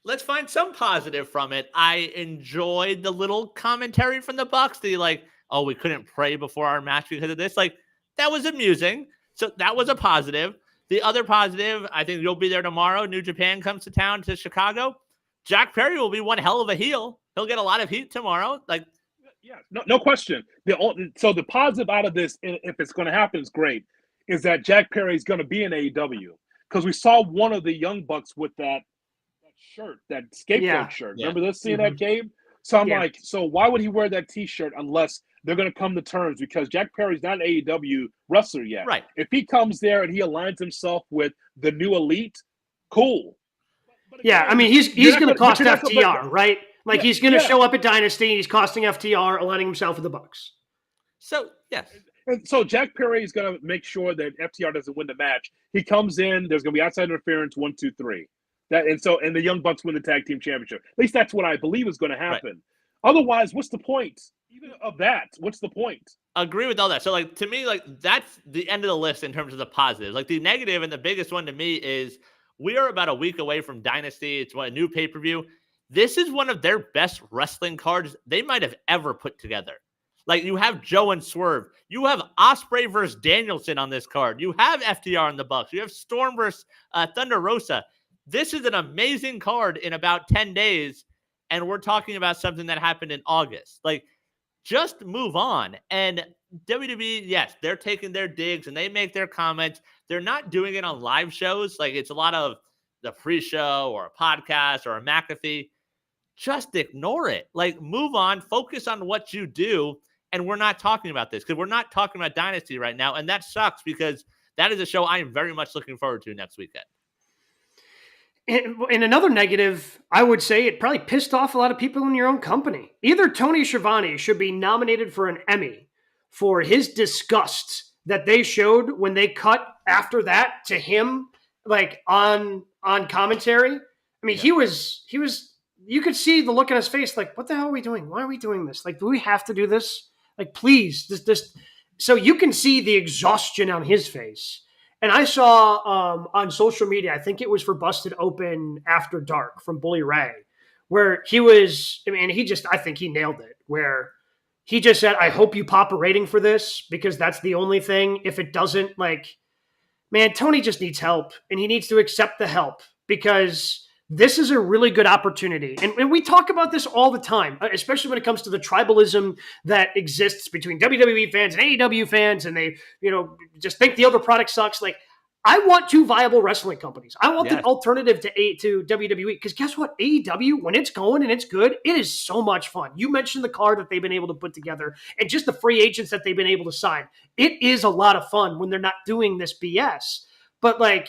Speaker 3: let's find some positive from it. I enjoyed the little commentary from the Bucks. We couldn't pray before our match because of this. Like, that was amusing. So that was a positive. The other positive, I think you'll be there tomorrow. New Japan comes to town to Chicago. Jack Perry will be one hell of a heel. He'll get a lot of heat tomorrow.
Speaker 2: Yeah, no question. So the positive out of this, if it's going to happen, is great, is that Jack Perry is going to be in AEW. Because we saw one of the Young Bucks with that shirt, that skateboard shirt. Remember this scene that Gabe? So I'm like, so why would he wear that T-shirt unless they're going to come to terms? Because Jack Perry's not an AEW wrestler yet.
Speaker 3: Right.
Speaker 2: If he comes there and he aligns himself with the new elite, cool.
Speaker 1: But again, I mean, he's going to cost FTR, right? Like, he's going to show up at Dynasty. He's costing FTR, aligning himself with the Bucks.
Speaker 3: So, yes.
Speaker 2: And so Jack Perry is going to make sure that FTR doesn't win the match. He comes in, there's going to be outside interference, 1, 2, 3. And the Young Bucks win the tag team championship. At least that's what I believe is going to happen. Right. Otherwise, what's the point? Even of that, what's the point?
Speaker 3: Agree with all that. So, to me, that's the end of the list in terms of the positives. The negative and the biggest one to me is we are about a week away from Dynasty. It's a new pay-per-view. This is one of their best wrestling cards they might have ever put together. Like, you have Joe and Swerve. You have Ospreay versus Danielson on this card. You have FTR in the Bucks. You have Storm versus Thunder Rosa. This is an amazing card in about 10 days, and we're talking about something that happened in August. Like, just move on. And WWE, yes, they're taking their digs and they make their comments. They're not doing it on live shows. Like, it's a lot of the pre-show or a podcast or a McAfee. Just ignore it. Like, move on, focus on what you do. And we're not talking about this because we're not talking about Dynasty right now. And that sucks because that is a show I am very much looking forward to next weekend.
Speaker 1: In another negative, I would say it probably pissed off a lot of people in your own company. Either Tony Schiavone should be nominated for an Emmy for his disgust that they showed when they cut after that to him, like on commentary. I mean, he was, you could see the look on his face, like, what the hell are we doing? Why are we doing this? Like, do we have to do this? Like, please, just so you can see the exhaustion on his face. And I saw on social media, I think it was for Busted Open After Dark from Bully Ray, where he was, I mean, I think he nailed it, where he just said, I hope you pop a rating for this because that's the only thing. If it doesn't, like, man, Tony just needs help and he needs to accept the help because this is a really good opportunity. And we talk about this all the time, especially when it comes to the tribalism that exists between WWE fans and AEW fans. And they, just think the other product sucks. Like, I want two viable wrestling companies. I want an alternative to WWE because guess what? AEW, when it's going and it's good, it is so much fun. You mentioned the card that they've been able to put together and just the free agents that they've been able to sign. It is a lot of fun when they're not doing this BS. But like,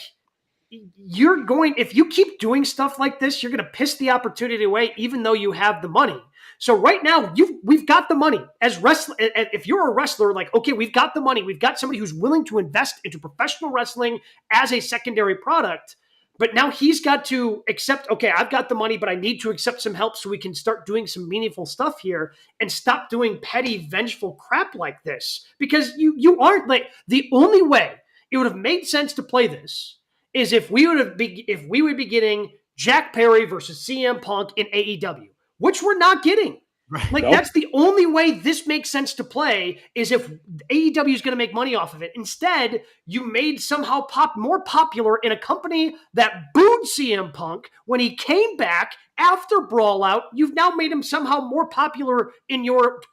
Speaker 1: if you keep doing stuff like this, you're going to piss the opportunity away, even though you have the money. So right now, we've got the money as wrestler. If you're a wrestler, like, okay, we've got the money. We've got somebody who's willing to invest into professional wrestling as a secondary product. But now he's got to accept, okay, I've got the money, but I need to accept some help so we can start doing some meaningful stuff here and stop doing petty, vengeful crap like this. Because you aren't like, the only way it would have made sense to play this is if we would be getting Jack Perry versus CM Punk in AEW, which we're not getting. Right. Like, that's the only way this makes sense to play is if AEW is going to make money off of it. Instead, you made somehow more popular in a company that booed CM Punk when he came back after Brawl Out. You've now made him somehow more popular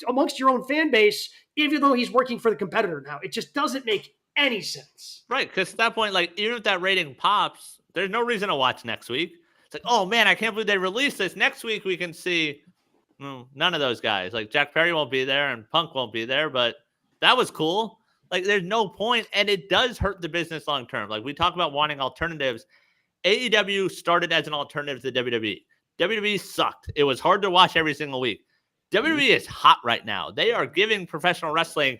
Speaker 1: amongst your own fan base, even though he's working for the competitor now. It just doesn't make any sense.
Speaker 3: Right, because at that point, like, even if that rating pops, there's no reason to watch next week. It's like, oh man, I can't believe they released this. Next week we can see none of those guys. Like, Jack Perry won't be there and Punk won't be there, but that was cool. Like, there's no point, and it does hurt the business long term. Like, we talk about wanting alternatives. AEW started as an alternative to WWE. WWE sucked. It was hard to watch every single week. WWE is hot right now. They are giving professional wrestling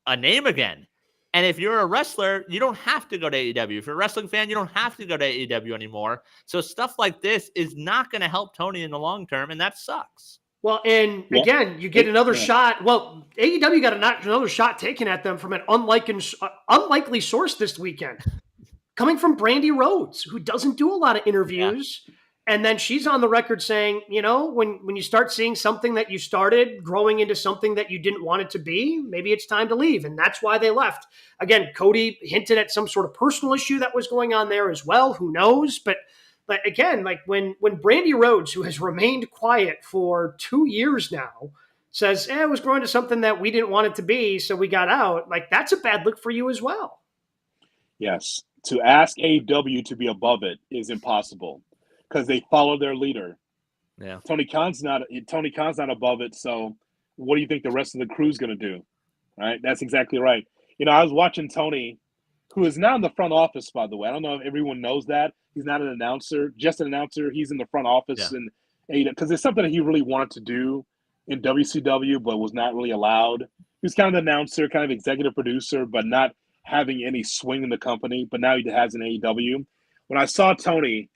Speaker 3: a name again. And if you're a wrestler, you don't have to go to AEW. If you're a wrestling fan, you don't have to go to AEW anymore. So stuff like this is not going to help Tony in the long term, and that sucks.
Speaker 1: Well, and again, you get another shot. Well, AEW got another shot taken at them from an unlikely source this weekend, coming from Brandy Rhodes, who doesn't do a lot of interviews. Yeah. And then she's on the record saying, when you start seeing something that you started growing into something that you didn't want it to be, maybe it's time to leave. And that's why they left. Again, Cody hinted at some sort of personal issue that was going on there as well. Who knows? But again, like when Brandy Rhodes, who has remained quiet for 2 years now, says, it was growing to something that we didn't want it to be, so we got out. Like, that's a bad look for you as well.
Speaker 2: Yes. To ask AEW to be above it is impossible. Because they follow their leader.
Speaker 3: Yeah.
Speaker 2: Tony Khan's not above it. So what do you think the rest of the crew's going to do? Right? That's exactly right. I was watching Tony, who is now in the front office, by the way. I don't know if everyone knows that. He's not an announcer, just an announcer. He's in the front office and because it's something that he really wanted to do in WCW, but was not really allowed. He was kind of an announcer, kind of executive producer, but not having any swing in the company. But now he has an AEW. When I saw Tony,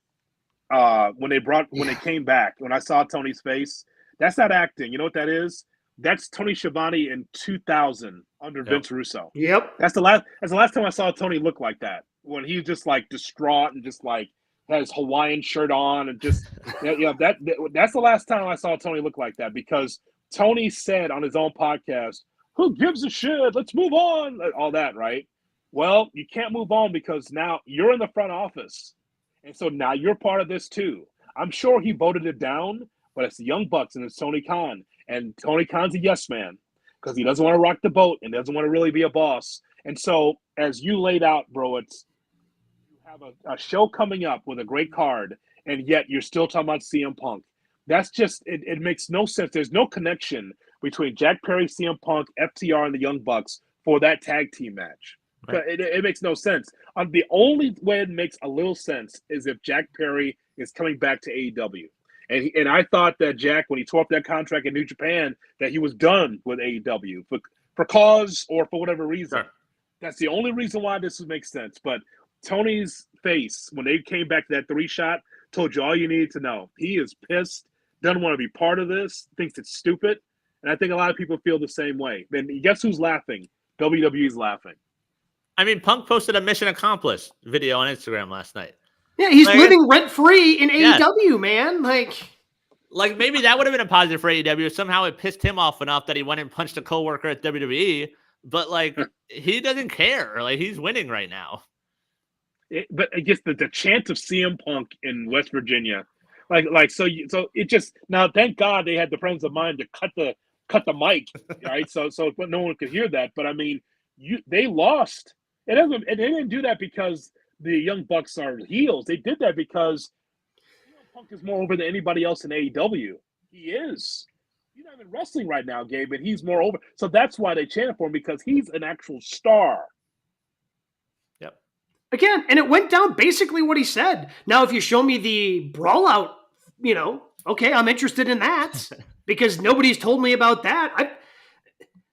Speaker 2: when they came back, when I saw Tony's face, that's not acting. You know what that is? That's Tony Schiavone in 2000 under Vince Russo.
Speaker 1: Yep.
Speaker 2: That's the last time I saw Tony look like that. When he was just like distraught and just like had his Hawaiian shirt on and just that's the last time I saw Tony look like that, because Tony said on his own podcast, "Who gives a shit? Let's move on." All that, right? Well, you can't move on because now you're in the front office. And so now you're part of this too. I'm sure he voted it down, but it's the Young Bucks and it's Tony Khan. And Tony Khan's a yes man because he doesn't want to rock the boat and doesn't want to really be a boss. And so, as you laid out, bro, you have a show coming up with a great card, and yet you're still talking about CM Punk. That's just, it makes no sense. There's no connection between Jack Perry, CM Punk, FTR, and the Young Bucks for that tag team match. Right. It makes no sense. The only way it makes a little sense is if Jack Perry is coming back to AEW. And I thought that Jack, when he tore up that contract in New Japan, that he was done with AEW for cause or for whatever reason. Sure. That's the only reason why this would make sense. But Tony's face, when they came back to that 3-shot, told you all you needed to know. He is pissed, doesn't want to be part of this, thinks it's stupid. And I think a lot of people feel the same way. Then guess who's laughing? WWE's laughing.
Speaker 3: I mean, Punk posted a mission accomplished video on Instagram last night.
Speaker 1: Yeah, he's living rent-free in AEW, man.
Speaker 3: Like maybe that would have been a positive for AEW. Somehow it pissed him off enough that he went and punched a coworker at WWE. But, he doesn't care. He's winning right now.
Speaker 2: But I guess the chant of CM Punk in West Virginia, so it just, now thank God they had the presence of mind to cut the mic, right? So no one could hear that. But I mean, they lost. They didn't do that because the Young Bucks are heels. They did that because CM Punk is more over than anybody else in AEW. He is. He's not even wrestling right now, Gabe, but he's more over. So that's why they chanted for him, because he's an actual star.
Speaker 3: Yep.
Speaker 1: Again, and it went down basically what he said. Now, if you show me the brawl out, okay, I'm interested in that because nobody's told me about that.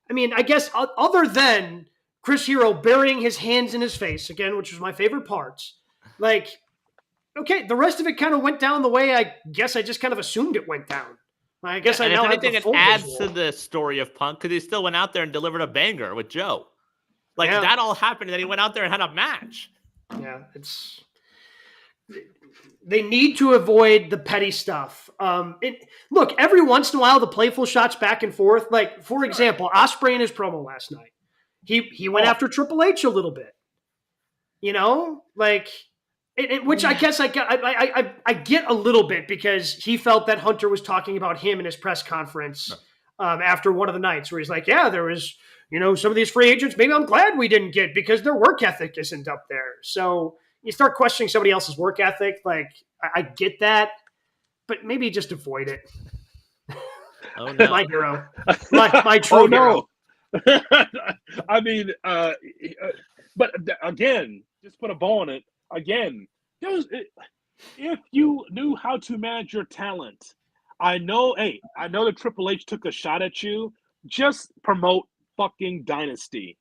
Speaker 1: I mean, I guess other than Chris Hero burying his hands in his face, again, which was my favorite parts, okay, the rest of it kind of went down the way I guess I just kind of assumed it went down. I guess I know.
Speaker 3: If anything, it adds to the story of Punk because he still went out there and delivered a banger with Joe. That all happened, and then he went out there and had a match.
Speaker 1: Yeah, they need to avoid the petty stuff. Look, every once in a while, the playful shots back and forth. For example, Ospreay in his promo last night, he went after Triple H a little bit. Which I guess I get a little bit because he felt that Hunter was talking about him in his press conference after one of the nights where he's like, yeah, there was, some of these free agents, maybe I'm glad we didn't get because their work ethic isn't up there. So you start questioning somebody else's work ethic. I get that, but maybe just avoid it.
Speaker 3: Oh, no.
Speaker 1: My hero. My true hero.
Speaker 2: I mean, but again, just put a bow on it. Again, if you knew how to manage your talent, I know that Triple H took a shot at you. Just promote fucking Dynasty.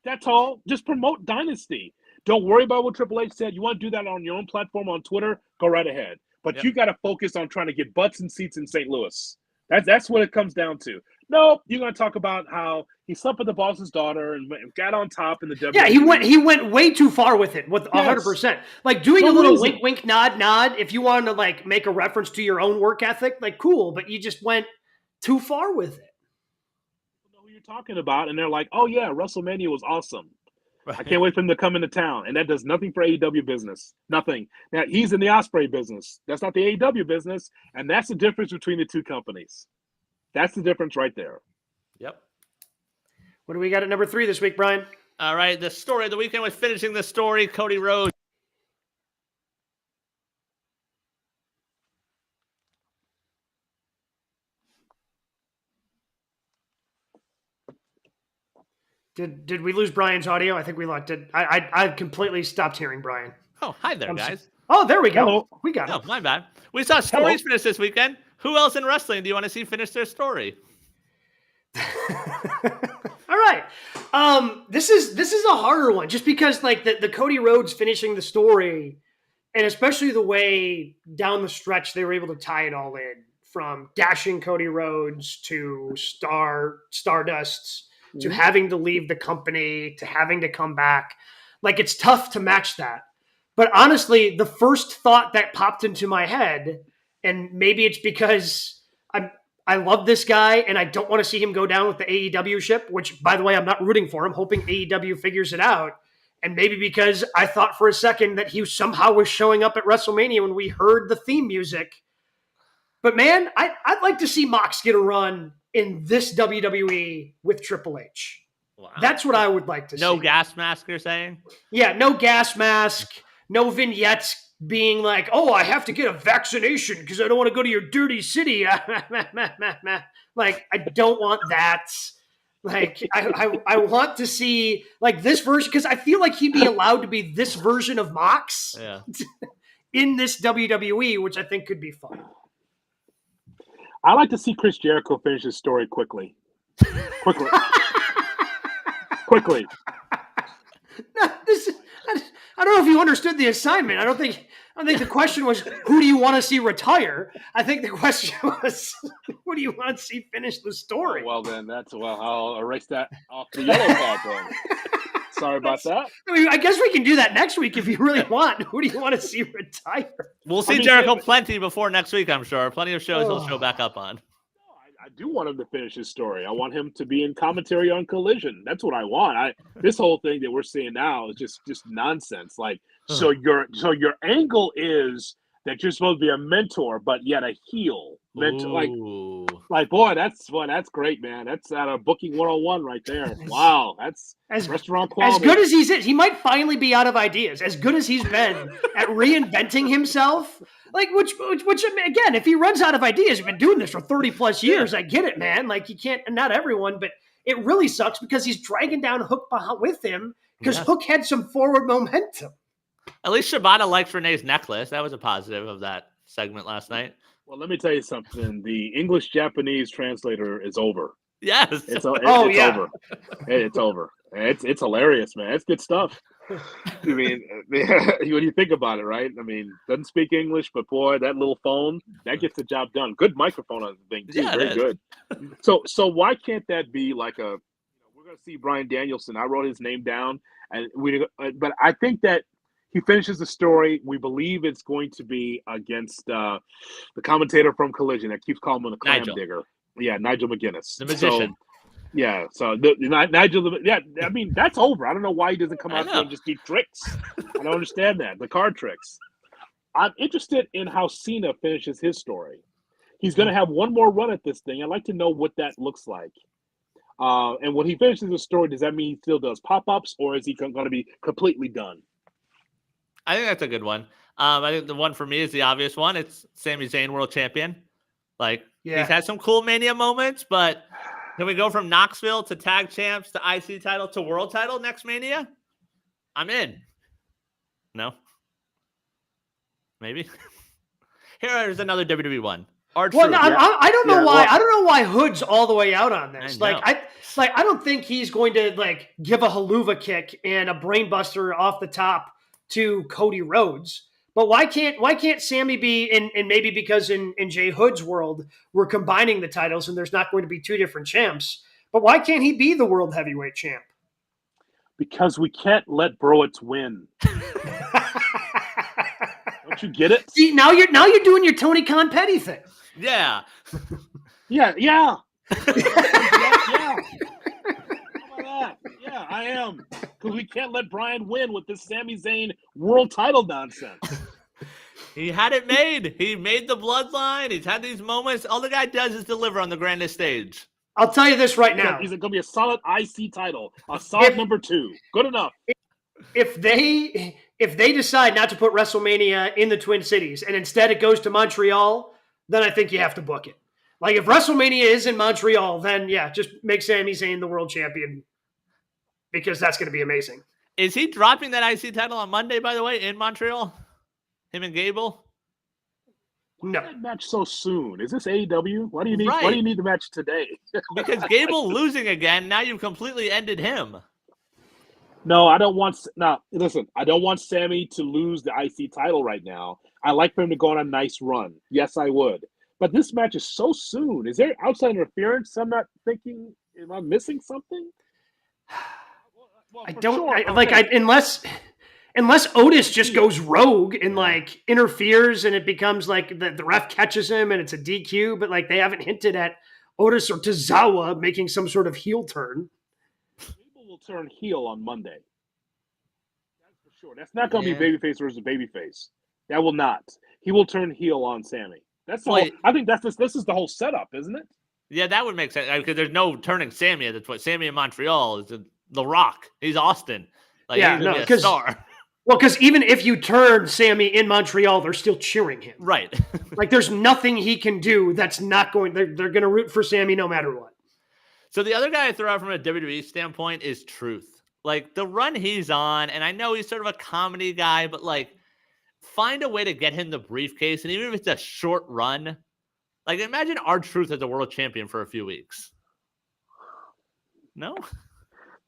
Speaker 2: That's all. Just promote Dynasty. Don't worry about what Triple H said. You want to do that on your own platform on Twitter? Go right ahead. But you got to focus on trying to get butts and seats in St. Louis. That's what it comes down to. No, you're going to talk about how he slept with the boss's daughter and got on top in the WWE.
Speaker 1: Yeah, he went way too far with it, with 100%. Doing a little wink, wink, nod, nod. If you wanted to make a reference to your own work ethic, cool. But you just went too far with it.
Speaker 2: People know who you're talking about, and they're like, "Oh yeah, WrestleMania was awesome. I can't wait for him to come into town." And that does nothing for AEW business. Nothing. Now, he's in the Ospreay business. That's not the AEW business. And that's the difference between the two companies. That's the difference right there.
Speaker 3: Yep.
Speaker 1: What do we got at number 3 this week, Brian?
Speaker 3: All right. The story of the weekend was finishing the story. Cody Rhodes.
Speaker 1: Did we lose Brian's audio? I think we lost it. I completely stopped hearing Brian.
Speaker 3: Oh, hi there, guys.
Speaker 1: Oh, there we go.
Speaker 2: Hello.
Speaker 1: We got it.
Speaker 3: Oh, my bad. We saw stories finish this weekend. Who else in wrestling do you want to see finish their story?
Speaker 1: All right. This is a harder one just because the Cody Rhodes finishing the story, and especially the way down the stretch they were able to tie it all in, from dashing Cody Rhodes to Stardust to having to leave the company to having to come back. It's tough to match that. But honestly, the first thought that popped into my head, and maybe it's because I love this guy, and I don't want to see him go down with the AEW ship, which, by the way, I'm not rooting for. I'm hoping AEW figures it out. And maybe because I thought for a second that he somehow was showing up at WrestleMania when we heard the theme music. But man, I'd like to see Mox get a run in this WWE with Triple H.
Speaker 3: Wow.
Speaker 1: That's what I would like to see.
Speaker 3: No gas mask, you're saying?
Speaker 1: Yeah, no gas mask, no vignettes being like, oh, I have to get a vaccination because I don't want to go to your dirty city. Like, I don't want that. Like, I want to see, like, this version, because I feel like he'd be allowed to be this version of Mox in this WWE, which I think could be fun.
Speaker 2: I like to see Chris Jericho finish his story quickly. Quickly.
Speaker 1: No, I don't know if you understood the assignment. I don't think the question was, who do you want to see retire? I think the question was, who do you want to see finish the story?
Speaker 2: Well, then I'll erase that off the yellow card then. Sorry about that.
Speaker 1: I mean, I guess we can do that next week if you really want. Who do you want to see retire?
Speaker 3: We'll see Jericho plenty before next week, I'm sure. Plenty of shows he'll show back up on.
Speaker 2: I do want him to finish his story. I want him to be in commentary on Collision. That's what I want. This whole thing that we're seeing now is just nonsense. Like, so your angle is that you're supposed to be a mentor, but yet a heel. Like boy, that's great, man. That's out of Booking 101 right there. Wow, that's restaurant quality.
Speaker 1: As good as he might finally be out of ideas. As good as he's been at reinventing himself. Like, which again, if he runs out of ideas, he's been doing this for 30 plus years. I get it, man. Like, you can't, not everyone, but it really sucks because he's dragging down Hook with him because Hook had some forward momentum.
Speaker 3: At least Shibata likes Renee's necklace. That was a positive of that segment last night.
Speaker 2: Well, let me tell you something. The English-Japanese translator is over.
Speaker 3: Yes.
Speaker 2: It's over. It's over. It's hilarious, man. It's good stuff. I mean, when you think about it, right? I mean, doesn't speak English, but boy, that little phone, that gets the job done. Good microphone on the thing, too.
Speaker 3: Yeah,
Speaker 2: very good. So why can't that be like we're going to see Bryan Danielson. I wrote his name down, but I think that he finishes the story. We believe it's going to be against the commentator from Collision that keeps calling him the clam digger. Yeah, Nigel McGuinness.
Speaker 3: The magician.
Speaker 2: Nigel, I mean, that's over. I don't know why he doesn't come out there and just do tricks. I don't understand that. The card tricks. I'm interested in how Cena finishes his story. He's going to have one more run at this thing. I'd like to know what that looks like. And when he finishes the story, does that mean he still does pop-ups, or is he going to be completely done?
Speaker 3: I think that's a good one. I think the one for me is the obvious one. It's Sami Zayn, world champion. Like, he's had some cool Mania moments, but can we go from Knoxville to tag champs to IC title to world title next Mania? I'm in. No? Maybe? Here's another WWE one. I
Speaker 1: don't know why. I don't know why Hood's all the way out on this. I don't think he's going to give a haluva kick and a brainbuster off the top to Cody Rhodes. But why can't Sammy be and maybe because in Jay Hood's world we're combining the titles and there's not going to be two different champs. But why can't he be the world heavyweight champ?
Speaker 2: Because we can't let Browitz win. Don't you get it?
Speaker 1: See, now you're doing your Tony Khan Petty thing.
Speaker 3: Yeah.
Speaker 2: Yeah. Yeah. Yeah, I am. Because we can't let Bryan win with this Sami Zayn world title nonsense.
Speaker 3: He had it made. He made the bloodline. He's had these moments. All the guy does is deliver on the grandest stage.
Speaker 1: I'll tell you this right now.
Speaker 2: He's going to be a solid IC title. A solid number 2. Good enough.
Speaker 1: If they decide not to put WrestleMania in the Twin Cities and instead it goes to Montreal, then I think you have to book it. Like, if WrestleMania is in Montreal, then just make Sami Zayn the world champion because that's going to be amazing.
Speaker 3: Is he dropping that IC title on Monday, by the way, in Montreal? Him and Gable?
Speaker 2: No. Why that match so soon? Is this AEW? Why do you need the match today?
Speaker 3: Because Gable losing again, now you've completely ended him.
Speaker 2: No, I don't want Sammy to lose the IC title right now. I like for him to go on a nice run. Yes, I would. But this match is so soon. Is there outside interference? I'm not thinking, am I missing something?
Speaker 1: Well, I don't sure. Unless Unless Otis just goes rogue and like interferes and it becomes like the ref catches him and it's a DQ, but like they haven't hinted at Otis or Tozawa making some sort of heel turn.
Speaker 2: People will turn heel on Monday. That's for sure. That's not going to be babyface versus babyface. That will not. He will turn heel on Sammy. That's the whole, I think this is the whole setup, isn't it?
Speaker 3: Yeah, that would make sense because there's no turning Sammy at this point. Sammy in Montreal is the Rock. He's Austin. Like, he's gonna be a star.
Speaker 1: Well, because even if you turn Sammy in Montreal, they're still cheering him.
Speaker 3: Right.
Speaker 1: Like, there's nothing he can do that's not going. They're going to root for Sammy no matter what.
Speaker 3: So the other guy I throw out from a WWE standpoint is Truth. Like, the run he's on, and I know he's sort of a comedy guy, but like, find a way to get him the briefcase, and even if it's a short run, like, imagine R-Truth as a world champion for a few weeks. No?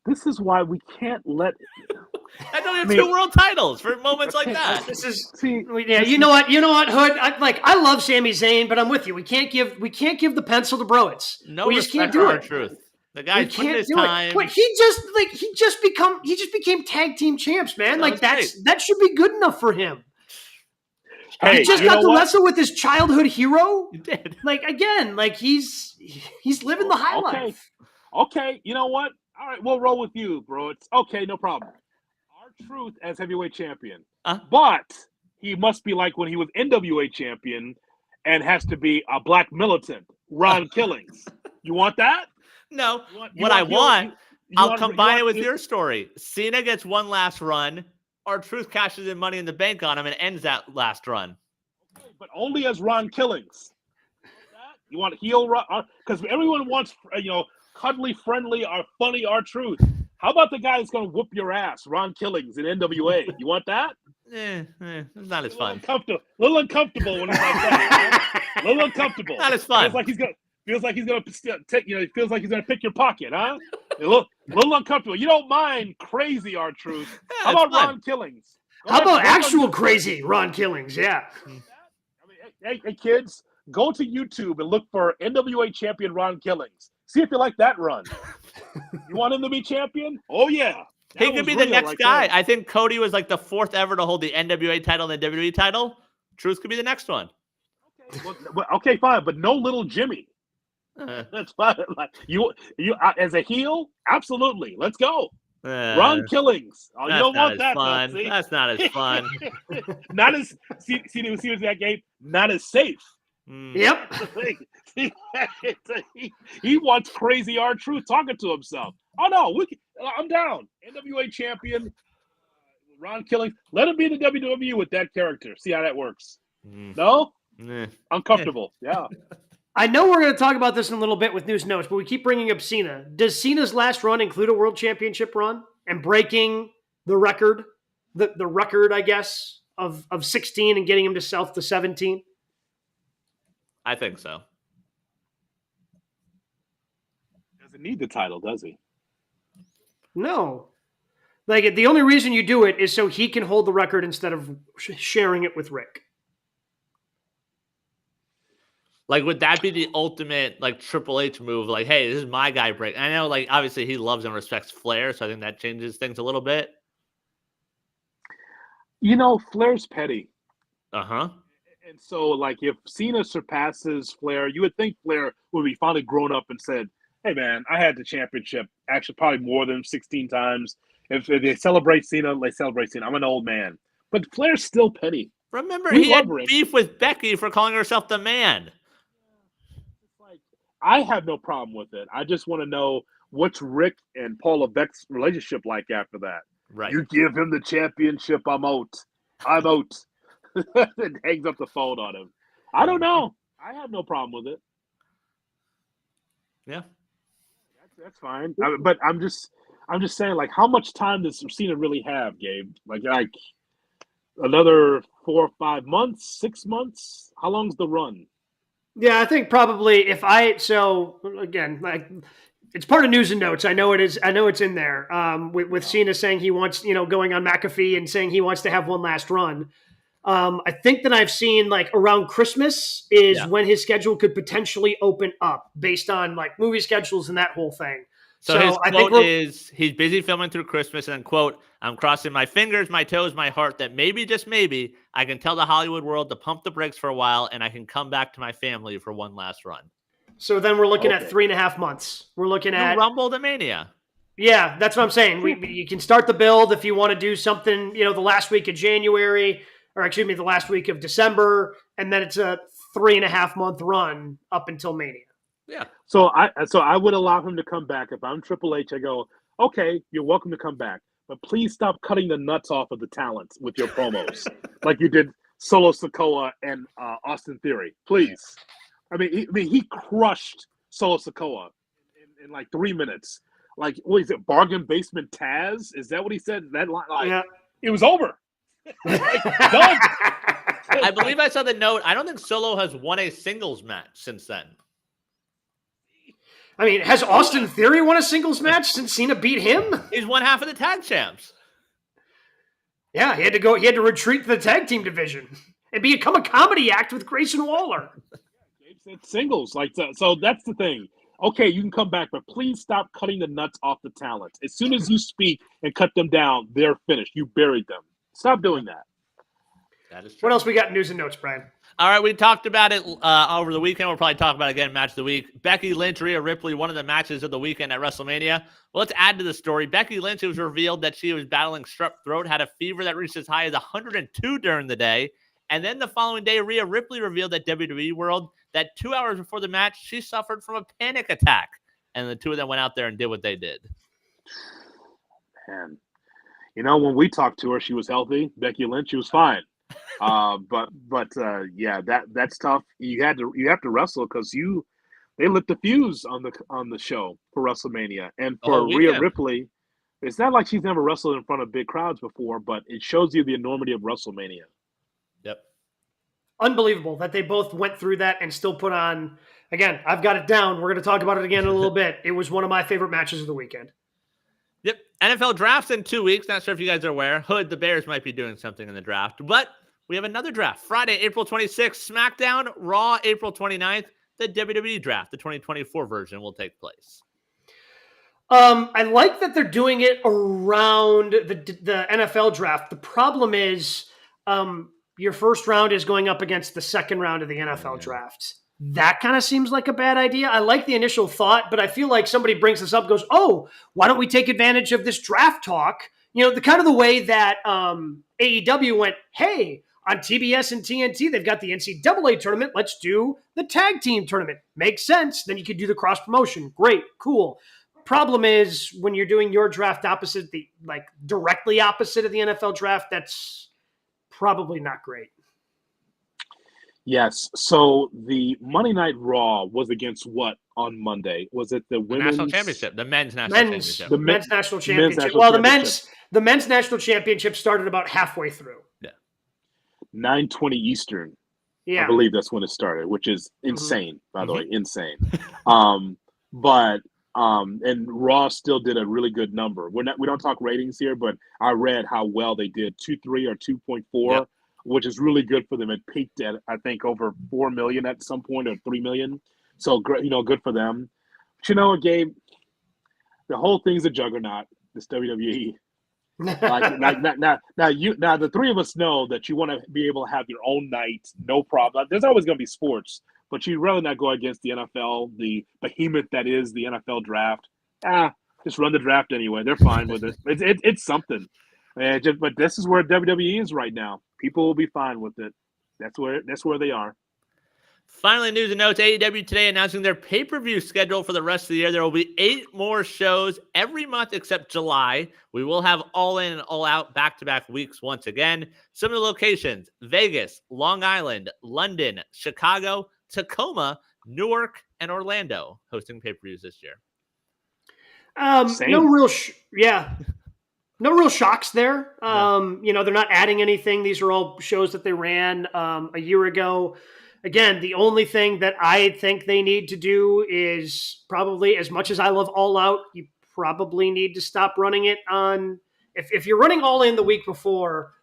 Speaker 2: This is why we can't let.
Speaker 3: I know you have 2 world titles for moments like that.
Speaker 1: You know what, Hood? I love Sami Zayn, but I'm with you. We can't give the pencil to Browitz.
Speaker 3: No,
Speaker 1: we just can't do it.
Speaker 3: Truth. The guy's putting his time.
Speaker 1: Wait, he just became tag team champs, man. Like that should be good enough for him.
Speaker 2: Hey,
Speaker 1: he just got to wrestle with his childhood hero.
Speaker 3: He did.
Speaker 1: Like again, like he's living the high life.
Speaker 2: Okay, you know what? All right, we'll roll with you, bro. It's okay, no problem. R-Truth as heavyweight champion. But he must be like when he was NWA champion and has to be a black militant, Ron Killings. You want that?
Speaker 3: No. I'll combine it with your story. Cena gets one last run. R-Truth cashes in Money in the Bank on him and ends that last run.
Speaker 2: Okay, but only as Ron Killings. You want heel Ron? Because everyone wants, cuddly, friendly, or funny R-Truth. How about the guy that's going to whoop your ass, Ron Killings in NWA? You want that?
Speaker 3: It's not as fun.
Speaker 2: A little uncomfortable when it's like that. A little uncomfortable.
Speaker 3: Not as fun.
Speaker 2: Feels like he's gonna take. Feels like he's gonna pick your pocket, huh? A little uncomfortable. You don't mind crazy R-Truth. How about Ron Killings?
Speaker 1: How about actual crazy Ron Killings? Yeah.
Speaker 2: I mean, hey, kids, go to YouTube and look for NWA champion Ron Killings. See if you like that run. You want him to be champion? Oh yeah.
Speaker 3: He could be the next guy. I think Cody was like the 4th ever to hold the NWA title and the WWE title. Truth could be the next one.
Speaker 2: Okay, fine, but no little Jimmy. That's fine. Like, you as a heel, absolutely. Let's go. Ron Killings. Oh, you don't want that.
Speaker 3: Fun. Though, that's not as fun.
Speaker 2: Not as see that game. Not as safe.
Speaker 1: Yep.
Speaker 2: He wants crazy R-Truth talking to himself. Oh no, I'm down. NWA champion, Ron Killings. Let him be the WWE with that character. See how that works. No, uncomfortable. Yeah.
Speaker 1: I know we're going to talk about this in a little bit with news notes, but we keep bringing up Cena. Does Cena's last run include a world championship run and breaking the record, the record, I guess, of 16 and getting him to 17?
Speaker 3: I think so.
Speaker 2: Doesn't need the title, does he?
Speaker 1: No. Like, the only reason you do it is so he can hold the record instead of sharing it with Rick.
Speaker 3: Like, would that be the ultimate, like, Triple H move? Like, hey, this is my guy break. I know, like, obviously he loves and respects Flair, so I think that changes things a little bit.
Speaker 2: Flair's petty.
Speaker 3: Uh-huh.
Speaker 2: And so, like, if Cena surpasses Flair, you would think Flair would be finally grown up and said, hey, man, I had the championship actually probably more than 16 times. If they celebrate Cena, they celebrate Cena. I'm an old man. But Flair's still petty.
Speaker 3: Remember, he had beef with Becky for calling herself the man.
Speaker 2: I have no problem with it. I just want to know what's Rick and Paula Beck's relationship like after that.
Speaker 3: Right.
Speaker 2: You give him the championship, I'm out. And hangs up the phone on him. I don't know. I have no problem with it.
Speaker 3: Yeah.
Speaker 2: That's fine. But I'm just saying, like, how much time does Cena really have, Gabe? Like another 4 or 5 months, 6 months? How long's the run?
Speaker 1: Yeah, I think probably again, like, it's part of news and notes. I know it is. I know it's in there. With Cena saying he wants, going on McAfee and saying he wants to have one last run. I think that I've seen, like, around Christmas is when his schedule could potentially open up based on, like, movie schedules and that whole thing.
Speaker 3: So his
Speaker 1: I think
Speaker 3: quote is, he's busy filming through Christmas, and then, quote, I'm crossing my fingers, my toes, my heart that maybe, just maybe, I can tell the Hollywood world to pump the brakes for a while and I can come back to my family for one last run.
Speaker 1: So then we're looking at
Speaker 2: Okay.
Speaker 1: 3.5 months. We're looking
Speaker 3: New
Speaker 1: at
Speaker 3: Rumble to Mania.
Speaker 1: Yeah, that's what I'm saying. You can start the build if you want to do something, the last week of January, or excuse me, the last week of December, and then it's a 3.5 month run up until Mania.
Speaker 3: Yeah.
Speaker 2: So I would allow him to come back. If I'm Triple H, I go, okay, you're welcome to come back, but please stop cutting the nuts off of the talent with your promos, like you did Solo Sikoa and Austin Theory. Please, he crushed Solo Sikoa in like 3 minutes. Like, what is it? Bargain basement Taz? Is that what he said? That line,
Speaker 1: Yeah.
Speaker 2: it was over. Done.
Speaker 3: I believe I saw the note. I don't think Solo has won a singles match since then.
Speaker 1: I mean, has Austin Theory won a singles match since Cena beat him?
Speaker 3: He's won half of the tag champs.
Speaker 1: Yeah, he had to retreat to the tag team division and become a comedy act with Grayson Waller.
Speaker 2: Gabe said singles. So that's the thing. Okay, you can come back, but please stop cutting the nuts off the talent. As soon as you speak and cut them down, they're finished. You buried them. Stop doing that.
Speaker 3: That is true.
Speaker 1: What else we got in news and notes, Brian?
Speaker 3: All right, we talked about it over the weekend. We'll probably talk about it again, match of the week. Becky Lynch, Rhea Ripley, one of the matches of the weekend at WrestleMania. Well, let's add to the story. Becky Lynch, it was revealed that she was battling strep throat, had a fever that reached as high as 102 during the day. And then the following day, Rhea Ripley revealed at WWE World that 2 hours before the match, she suffered from a panic attack. And the two of them went out there and did what they did.
Speaker 2: Man, when we talked to her, she was healthy. Becky Lynch, she was fine. Yeah, that's tough. You have to wrestle because they lit the fuse on the show for WrestleMania, and for Rhea Ripley, it's not like she's never wrestled in front of big crowds before, but it shows you the enormity of WrestleMania.
Speaker 3: Yep.
Speaker 1: Unbelievable that they both went through that and still put on. Again, I've got it down. We're going to talk about it again in a little bit. It was one of my favorite matches of the weekend.
Speaker 3: Yep. NFL drafts in 2 weeks. Not sure if you guys are aware. Hood, the Bears might be doing something in the draft, but we have another draft. Friday, April 26th, SmackDown, Raw, April 29th. The WWE draft, the 2024 version, will take place.
Speaker 1: I like that they're doing it around the NFL draft. The problem is your first round is going up against the second round of the NFL draft. That kind of seems like a bad idea. I like the initial thought, but I feel like somebody brings this up, goes, oh, why don't we take advantage of this draft talk? The kind of the way that AEW went, hey, on TBS and TNT, they've got the NCAA tournament. Let's do the tag team tournament. Makes sense. Then you could do the cross promotion. Great, cool. Problem is when you're doing your draft opposite, directly opposite of the NFL draft, that's probably not great.
Speaker 2: Yes. So the Monday Night Raw was against what on Monday? Was it the women's
Speaker 3: national championship? The men's national championship.
Speaker 1: The men's national championship. The men's national championship started about halfway through.
Speaker 3: Yeah.
Speaker 2: 9:20 Eastern.
Speaker 1: Yeah.
Speaker 2: I believe that's when it started, which is insane, by the way, insane. And Raw still did a really good number. We don't talk ratings here, but I read how well they did, 2.3 or 2.4, which is really good for them. It peaked at, I think, over 4 million at some point, or 3 million. So great, good for them. But Gabe, the whole thing's a juggernaut, this WWE. Now the three of us know that you want to be able to have your own night, no problem. There's always going to be sports, but you'd rather not go against the NFL, the behemoth that is the NFL draft. Just run the draft anyway. They're fine with it. It's something. But this is where WWE is right now. People will be fine with it. That's where they are.
Speaker 3: Finally, news and notes. AEW today announcing their pay-per-view schedule for the rest of the year. There will be 8 more shows every month except July. We will have All In and All Out back-to-back weeks once again. Some of the locations: Vegas, Long Island, London, Chicago, Tacoma, Newark, and Orlando hosting pay-per-views this year.
Speaker 1: No real shocks there. They're not adding anything. These are all shows that they ran a year ago. Again, the only thing that I think they need to do is probably, as much as I love All Out, you probably need to stop running it on. If you're running All In the week before,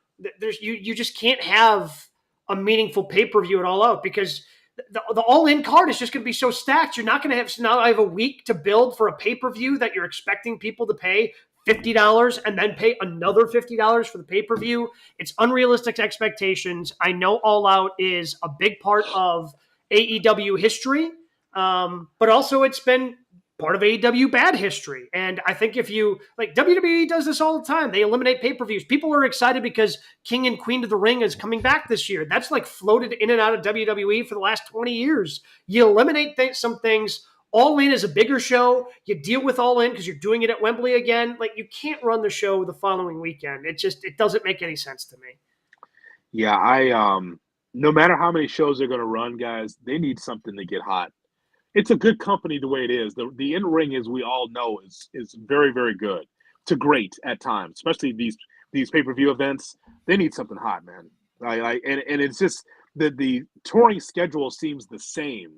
Speaker 1: you just can't have a meaningful pay-per-view at All Out, because the all-in card is just going to be so stacked. You're not going to have, so now I have a week to build for a pay-per-view that you're expecting people to pay $50 and then pay another $50 for the pay-per-view. It's unrealistic expectations. I know All Out is a big part of AEW history, but also it's been part of AEW bad history. And I think if you, like, WWE does this all the time. They eliminate pay-per-views. People are excited because King and Queen of the Ring is coming back this year. That's like floated in and out of WWE for the last 20 years. You eliminate some things. All In is a bigger show. You deal with All In because you're doing it at Wembley again. Like, you can't run the show the following weekend. It doesn't make any sense to me.
Speaker 2: Yeah, no matter how many shows they're going to run, guys, they need something to get hot. It's a good company the way it is. The in-ring, as we all know, is very, very good to great at times, especially these pay-per-view events. They need something hot, man. And it's just the touring schedule seems the same.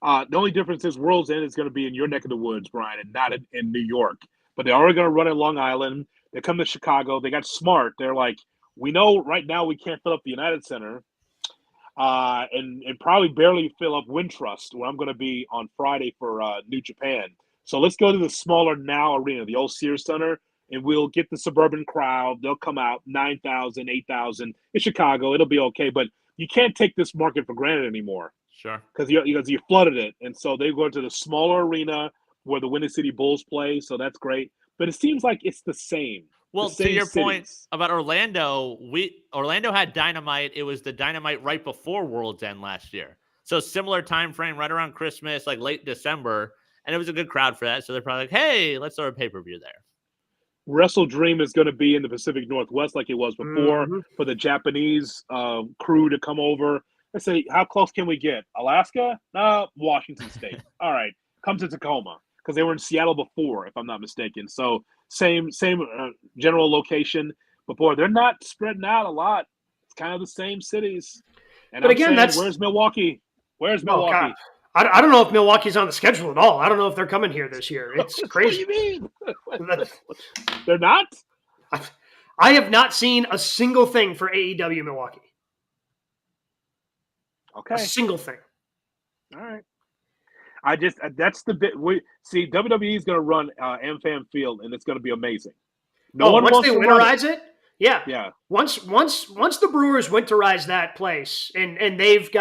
Speaker 2: The only difference is World's End is going to be in your neck of the woods, Brian, and not in New York. But they're already going to run in Long Island. They come to Chicago. They got smart. They're like, we know right now we can't fill up the United Center. And probably barely fill up Wintrust, where I'm going to be on Friday for New Japan. So let's go to the smaller Now Arena, the old Sears Center, and we'll get the suburban crowd. They'll come out 9,000, 8,000 in Chicago. It'll be okay, but you can't take this market for granted anymore.
Speaker 3: Sure,
Speaker 2: because you flooded it, and so they go to the smaller arena where the Windy City Bulls play. So that's great, but it seems like it's the same.
Speaker 3: Well, to your point about Orlando, Orlando had Dynamite. It was the Dynamite right before World's End last year. So similar time frame, right around Christmas, like late December. And it was a good crowd for that. So they're probably like, hey, let's throw a pay-per-view there.
Speaker 2: Wrestle Dream is going to be in the Pacific Northwest like it was before for the Japanese crew to come over. Let's say, how close can we get? Alaska? No, Washington State. All right, come to Tacoma because they were in Seattle before, if I'm not mistaken. So same general location. But boy, they're not spreading out a lot. It's kind of the same cities. And
Speaker 1: but again,
Speaker 2: where's Milwaukee? Where's Milwaukee?
Speaker 1: I don't know if Milwaukee's on the schedule at all. I don't know if they're coming here this year. It's crazy.
Speaker 2: What do you mean? They're not?
Speaker 1: I have not seen a single thing for AEW Milwaukee.
Speaker 2: Okay.
Speaker 1: A single thing.
Speaker 2: All right. That's the bit. WWE is going to run AmFam Field, and it's going to be amazing.
Speaker 1: Once they winterize it?
Speaker 2: Yeah.
Speaker 1: Once the Brewers winterize that place, and they've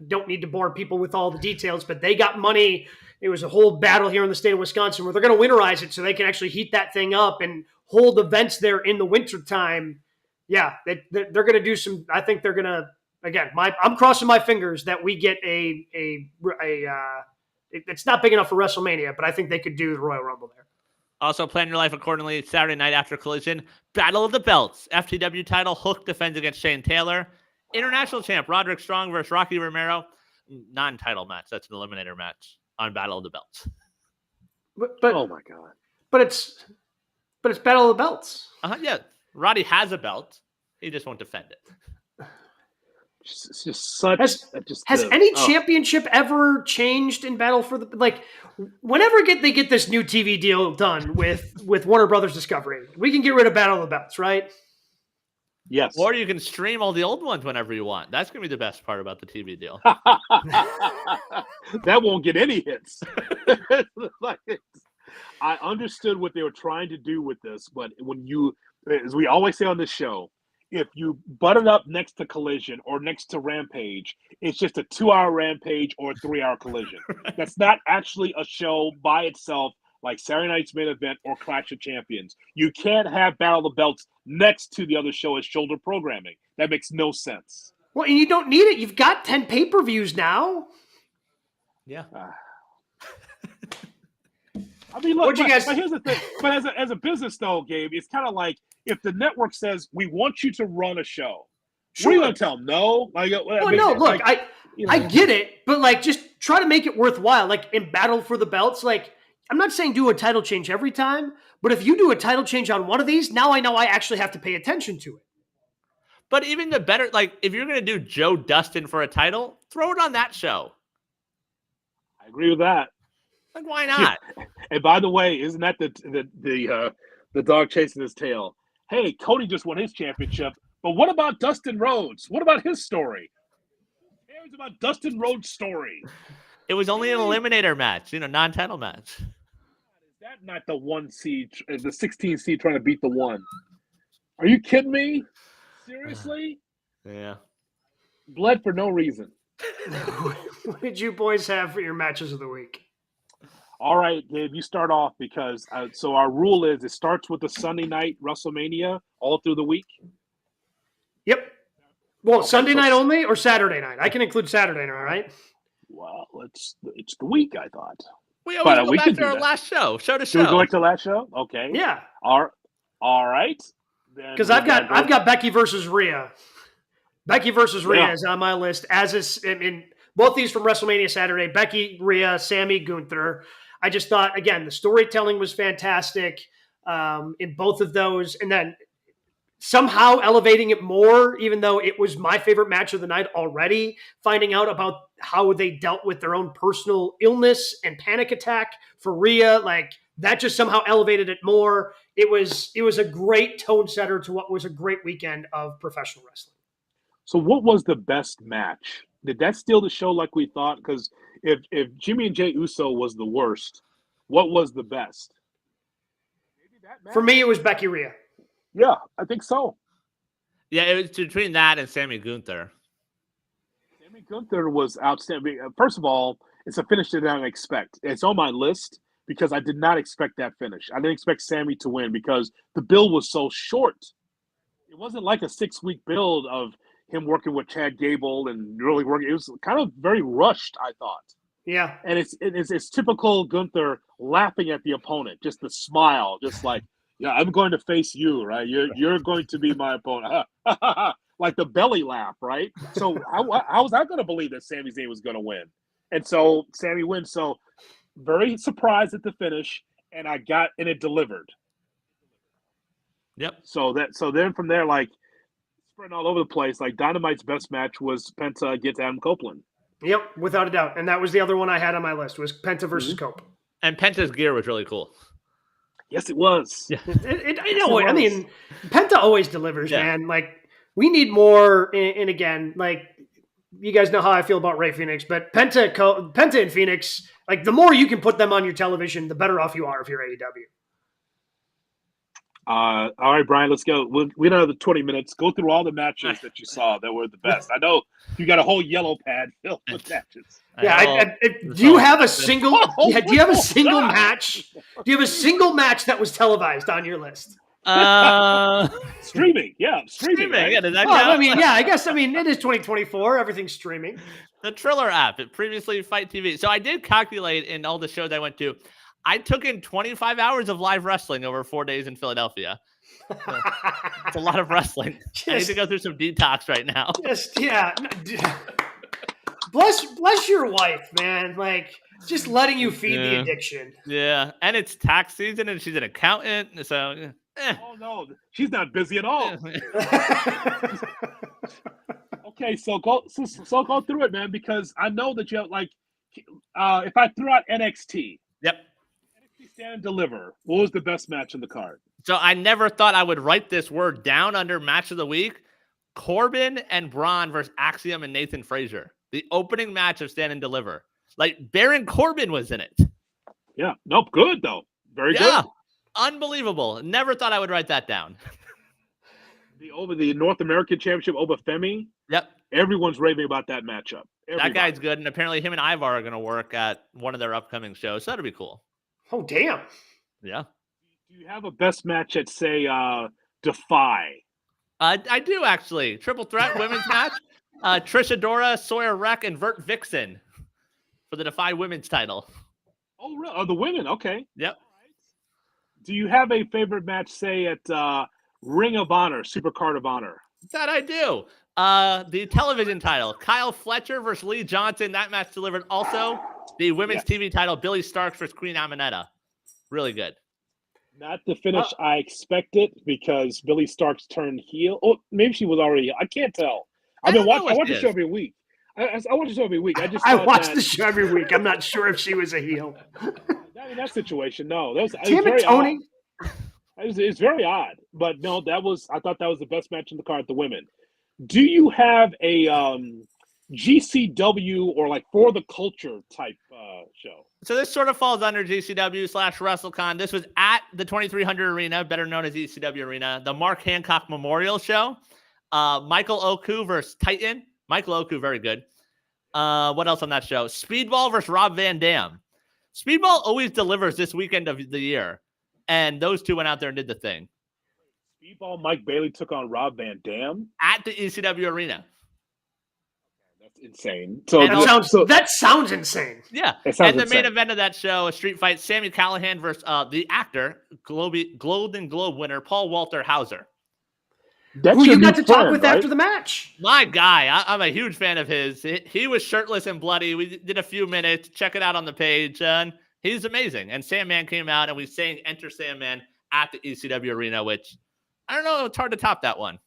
Speaker 1: don't need to bore people with all the details, but they got money. It was a whole battle here in the state of Wisconsin where they're going to winterize it so they can actually heat that thing up and hold events there in the wintertime. Yeah, they're going to do some. I think they're going to. Again, I'm crossing my fingers that we get it's not big enough for WrestleMania, but I think they could do the Royal Rumble there.
Speaker 3: Also, plan your life accordingly. Saturday night after Collision, Battle of the Belts. FTW title, Hook defends against Shane Taylor. International champ, Roderick Strong versus Rocky Romero. Non-title match. That's an eliminator match on Battle of the Belts.
Speaker 1: But
Speaker 2: oh my God.
Speaker 1: But it's Battle of the Belts.
Speaker 3: Yeah. Roddy has a belt. He just won't defend it.
Speaker 2: It's just such.
Speaker 1: Has any championship ever changed in battle for whenever they get this new TV deal done with Warner Brothers Discovery, we can get rid of Battle of the Belts, right?
Speaker 2: Yes.
Speaker 3: Or you can stream all the old ones whenever you want. That's going to be the best part about the TV deal.
Speaker 2: That won't get any hits. I understood what they were trying to do with this, but as we always say on this show, if you butt it up next to Collision or next to Rampage, it's just a 2-hour Rampage or a 3-hour Collision. That's not actually a show by itself like Saturday Night's Main Event or Clash of Champions. You can't have Battle of the Belts next to the other show as shoulder programming. That makes no sense.
Speaker 1: Well, and you don't need it. You've got 10 pay-per-views now.
Speaker 3: Yeah.
Speaker 2: I mean, look, but here's the thing. But as a business, though, Gabe, it's kind of like, if the network says we want you to run a show, what are you going to tell them? No?
Speaker 1: I get it, but just try to make it worthwhile. Like in Battle for the Belts, I'm not saying do a title change every time, but if you do a title change on one of these, now I know I actually have to pay attention to it.
Speaker 3: But even the better, if you're going to do Joe Dustin for a title, throw it on that show.
Speaker 2: I agree with that.
Speaker 3: Why not?
Speaker 2: And by the way, isn't that the dog chasing his tail? Hey, Cody just won his championship, but what about Dustin Rhodes? What about his story? It's about Dustin Rhodes' story.
Speaker 3: It was only an eliminator match, non-title match.
Speaker 2: Is that not the 1 seed, the 16 seed trying to beat the 1? Are you kidding me? Seriously?
Speaker 3: Yeah.
Speaker 2: Bled for no reason.
Speaker 1: What did you boys have for your matches of the week?
Speaker 2: All right, Gabe, you start off because so our rule is it starts with the Sunday night WrestleMania all through the week.
Speaker 1: Yep. Well,
Speaker 2: Okay,
Speaker 1: Sunday
Speaker 2: so-
Speaker 1: night only or Saturday night? I can include Saturday night, right?
Speaker 2: Well, it's the week, I thought.
Speaker 3: We always go
Speaker 2: we
Speaker 3: back
Speaker 2: can
Speaker 3: to
Speaker 2: do
Speaker 3: our
Speaker 2: that.
Speaker 3: last show to
Speaker 2: Should we
Speaker 3: show.
Speaker 2: go back to the last show? Okay.
Speaker 1: Yeah.
Speaker 2: All right.
Speaker 1: Because I've got Becky versus Rhea. Becky versus Rhea
Speaker 2: Yeah.
Speaker 1: is on my list, as is in both these from WrestleMania Saturday. Becky, Rhea, Sammy, Gunther. I just thought, again, the storytelling was fantastic in both of those. And then somehow elevating it more, even though it was my favorite match of the night already, finding out about how they dealt with their own personal illness and panic attack for Rhea, like that just somehow elevated it more. It was a great tone setter to what was a great weekend of professional wrestling.
Speaker 2: So what was the best match? Did that steal the show like we thought? Because if Jimmy and Jay Uso was the worst, what was the best? Maybe that match?
Speaker 1: For me, it was Becky Rhea.
Speaker 2: Yeah, I think so.
Speaker 3: Yeah, it was between that and Sammy Gunther.
Speaker 2: Sammy Gunther was outstanding. First of all, it's a finish that I didn't expect. It's on my list because I did not expect that finish. I didn't expect Sammy to win because the build was so short. It wasn't like a 6-week build of him working with Chad Gable and really working. It was kind of very rushed, I thought.
Speaker 1: Yeah.
Speaker 2: And it's typical Gunther laughing at the opponent, just the smile, just like, yeah, I'm going to face you, right? You're going to be my opponent. Like the belly laugh, right? So how was I going to believe that Sami Zayn was going to win? And so Sammy wins. So very surprised at the finish, and it delivered.
Speaker 3: Yep.
Speaker 2: So then from there, like spreading all over the place. Like Dynamite's best match was Penta against Adam Copeland.
Speaker 1: Yep, without a doubt. And that was the other one I had on my list was Penta versus Cope.
Speaker 3: And Penta's gear was really cool.
Speaker 2: Yes, it was.
Speaker 3: Yeah.
Speaker 1: I mean, Penta always delivers,
Speaker 3: Yeah.
Speaker 1: man. Like, we need more. And again, like, you guys know how I feel about Rey Fenix, but Penta and Phoenix, like, the more you can put them on your television, the better off you are if you're AEW.
Speaker 2: All right, Brian, let's go. We don't have the 20 minutes. Go through all the matches that you saw that were the best. I know you got a whole yellow pad filled with matches.
Speaker 1: Yeah, do you have a single? Do you have a single match? Do you have a single match that was televised on your list?
Speaker 2: Streaming, yeah, streaming. Right?
Speaker 3: Yeah, does that
Speaker 1: Well,
Speaker 3: count?
Speaker 1: I mean, yeah, I guess. I mean, it is 2024. Everything's streaming.
Speaker 3: The Triller app, it previously Fight TV. So I did calculate in all the shows I went to. I took in 25 hours of live wrestling over 4 days in Philadelphia. So it's a lot of wrestling. I need to go through some detox right now.
Speaker 1: Bless your wife, man. Like, just letting you feed the addiction.
Speaker 3: Yeah, and it's tax season, and she's an accountant, so.
Speaker 2: Oh no, she's not busy at all. Okay, so go through it, man, because I know that you have like, if I threw out NXT.
Speaker 3: Yep.
Speaker 2: NXT Stand and Deliver. What was the best match in the card?
Speaker 3: So I never thought I would write this word down under match of the week. Corbin and Braun versus Axiom and Nathan Frazier. The opening match of Stand and Deliver. Like, Baron Corbin was in it.
Speaker 2: Yeah. Nope. Good, though. Very good.
Speaker 3: Unbelievable. Never thought I would write that down.
Speaker 2: The North American Championship, Obafemi.
Speaker 3: Yep.
Speaker 2: Everyone's raving about that matchup.
Speaker 3: That guy's good, and apparently him and Ivar are going to work at one of their upcoming shows, so that'll be cool.
Speaker 1: Oh, damn.
Speaker 3: Yeah.
Speaker 2: Do you have a best match at, say, Defy?
Speaker 3: I do, actually. Triple threat women's match. Trish Adora, Sawyer Wreck, and Vert Vixen for the Defy women's title.
Speaker 2: Oh, really? Oh, the women. Okay.
Speaker 3: Yep.
Speaker 2: Do you have a favorite match, say, at Ring of Honor, Supercard of Honor?
Speaker 3: That I do. The television title, Kyle Fletcher versus Lee Johnson. That match delivered also. The women's TV title, Billy Starks versus Queen Amanetta. Really good.
Speaker 2: Not the finish I expected because Billy Starks turned heel. Oh, maybe she was already. I can't tell. I watch the show every week. I watch the show every week.
Speaker 1: I watch the show every week. I'm not sure if she was a heel.
Speaker 2: In that situation, no. That was
Speaker 1: Damn it, Tony.
Speaker 2: It's very odd, but no, I thought that was the best match in the card. The women. Do you have a GCW or like for the culture type show.
Speaker 3: So this sort of falls under GCW/WrestleCon. This was at the 2300 Arena, better known as ECW Arena, the Mark Hancock Memorial Show. Michael Oku versus Titan. Michael Oku, very good. What else on that show? Speedball versus Rob Van Dam. Speedball always delivers this weekend of the year, and those two went out there and did the thing.
Speaker 2: Speedball Mike Bailey took on Rob Van Dam
Speaker 3: at the ECW Arena.
Speaker 2: That's insane. So
Speaker 1: that sounds insane.
Speaker 3: Yeah.
Speaker 2: And
Speaker 3: the main event of that show, a street fight, Sami Callihan versus the actor, Golden Globe winner, Paul Walter Hauser.
Speaker 1: Who you got to talk with after the match.
Speaker 3: My guy. I'm a huge fan of his. He was shirtless and bloody. We did a few minutes. Check it out on the page. And he's amazing. And Sandman came out and we sang Enter Sandman at the ECW Arena, which I don't know. It's hard to top that one.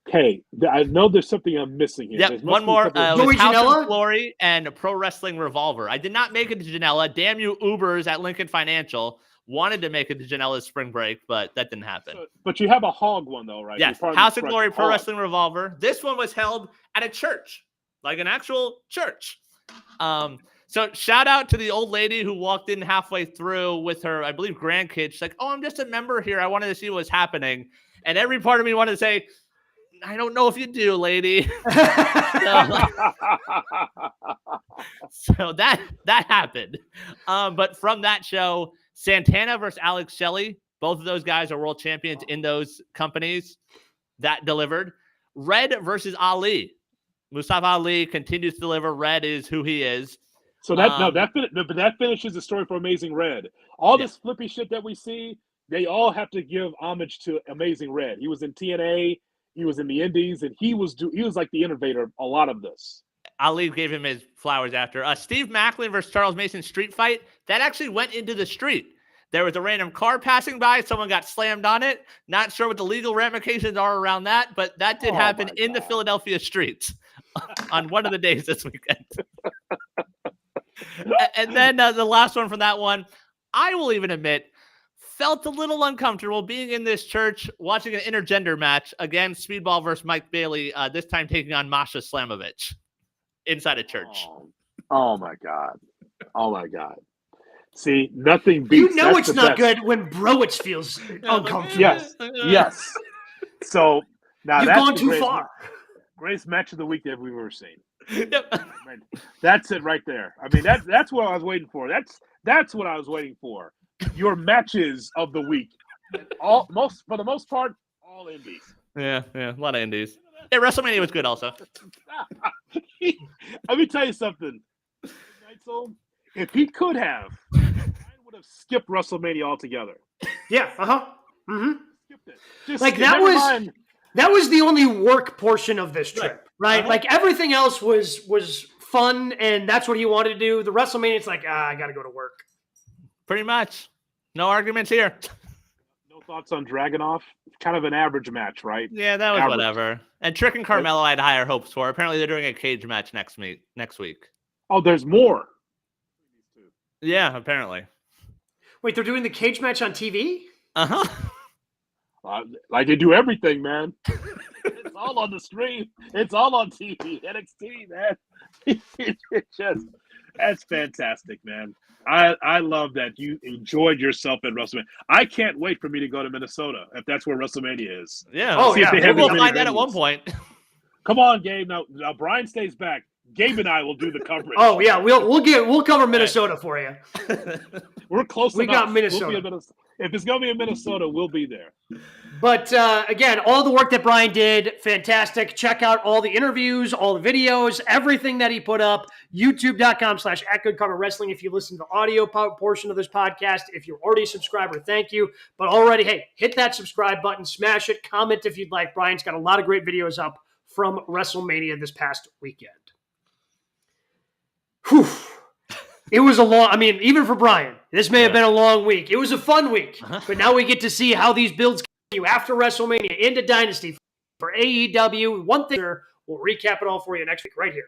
Speaker 2: Okay, I know there's something I'm missing here.
Speaker 3: Yep, one more. Was House of Glory and Pro Wrestling Revolver. I did not make it to Janela. Damn you, Ubers at Lincoln Financial. Wanted to make it to Janela's spring break, but that didn't happen.
Speaker 2: But you have a hog one, though, right?
Speaker 3: Yes, House of Glory, Pro Wrestling Revolver. This one was held at a church, like an actual church. So shout out to the old lady who walked in halfway through with her, I believe, grandkids. She's like, oh, I'm just a member here. I wanted to see what was happening. And every part of me wanted to say, I don't know if you do, lady. So that happened. But from that show, Santana versus Alex Shelley, both of those guys are world champions in those companies. That delivered. Red versus Ali. Mustafa Ali continues to deliver. Red is who he is.
Speaker 2: So that finishes the story for Amazing Red. All this flippy shit that we see, they all have to give homage to Amazing Red. He was in TNA. He was in the Indies, and he was like the innovator of a lot of this.
Speaker 3: Ali gave him his flowers after. Steve Macklin versus Charles Mason street fight. That actually went into the street. There was a random car passing by. Someone got slammed on it. Not sure what the legal ramifications are around that, but that did happen in the Philadelphia streets on one of the days this weekend. And then the last one from that one, I will even admit, felt a little uncomfortable being in this church watching an intergender match against Speedball versus Mike Bailey, this time taking on Masha Slamovich inside a church.
Speaker 2: Oh my God. See, nothing beats.
Speaker 1: You know it's not good when Browitz feels uncomfortable.
Speaker 2: Yes. So now
Speaker 1: you've gone too far.
Speaker 2: Greatest match of the week that we've ever seen.
Speaker 3: Yep.
Speaker 2: That's it right there. I mean, that's what I was waiting for. That's what I was waiting for. Your matches of the week, for the most part, all indies.
Speaker 3: Yeah, a lot of indies. Yeah, WrestleMania was good also.
Speaker 2: Let me tell you something. If he could have, I would have skipped WrestleMania altogether.
Speaker 1: Yeah, mm-hmm.
Speaker 2: Skipped it. Just
Speaker 1: like that was the only work portion of this trip, right? Like everything else was fun, and that's what he wanted to do. The WrestleMania, it's like, I got to go to work.
Speaker 3: Pretty much. No arguments here.
Speaker 2: No thoughts on Dragunov? Kind of an average match, right?
Speaker 3: Yeah, that was whatever. And Trick and Carmelo I had higher hopes for. Apparently they're doing a cage match next week. Oh,
Speaker 2: there's more.
Speaker 3: Yeah, apparently.
Speaker 1: Wait, they're doing the cage match on TV?
Speaker 3: Uh-huh.
Speaker 2: Like they do everything, man. It's all on the screen. It's all on TV. NXT, man. That's fantastic, man. I love that you enjoyed yourself at WrestleMania. I can't wait for me to go to Minnesota if that's where WrestleMania is.
Speaker 3: Yeah. We'll find that at one point.
Speaker 2: Come on, Gabe. Now Brian stays back. Gabe and I will do the coverage.
Speaker 1: Oh yeah, we'll cover Minnesota for you.
Speaker 2: We're close.
Speaker 1: We got Minnesota.
Speaker 2: If it's gonna be in Minnesota, we'll be there.
Speaker 1: But again, all the work that Brian did, fantastic. Check out all the interviews, all the videos, everything that he put up. YouTube.com/@GoodKarmaWrestling. If you listen to the audio portion of this podcast, if you're already a subscriber, thank you. But already, hey, hit that subscribe button, smash it, comment if you'd like. Brian's got a lot of great videos up from WrestleMania this past weekend. Whew. It was even for Brian, this may have been a long week. It was a fun week, but now we get to see how these builds continue after WrestleMania into Dynasty for AEW. One thing, we'll recap it all for you next week right here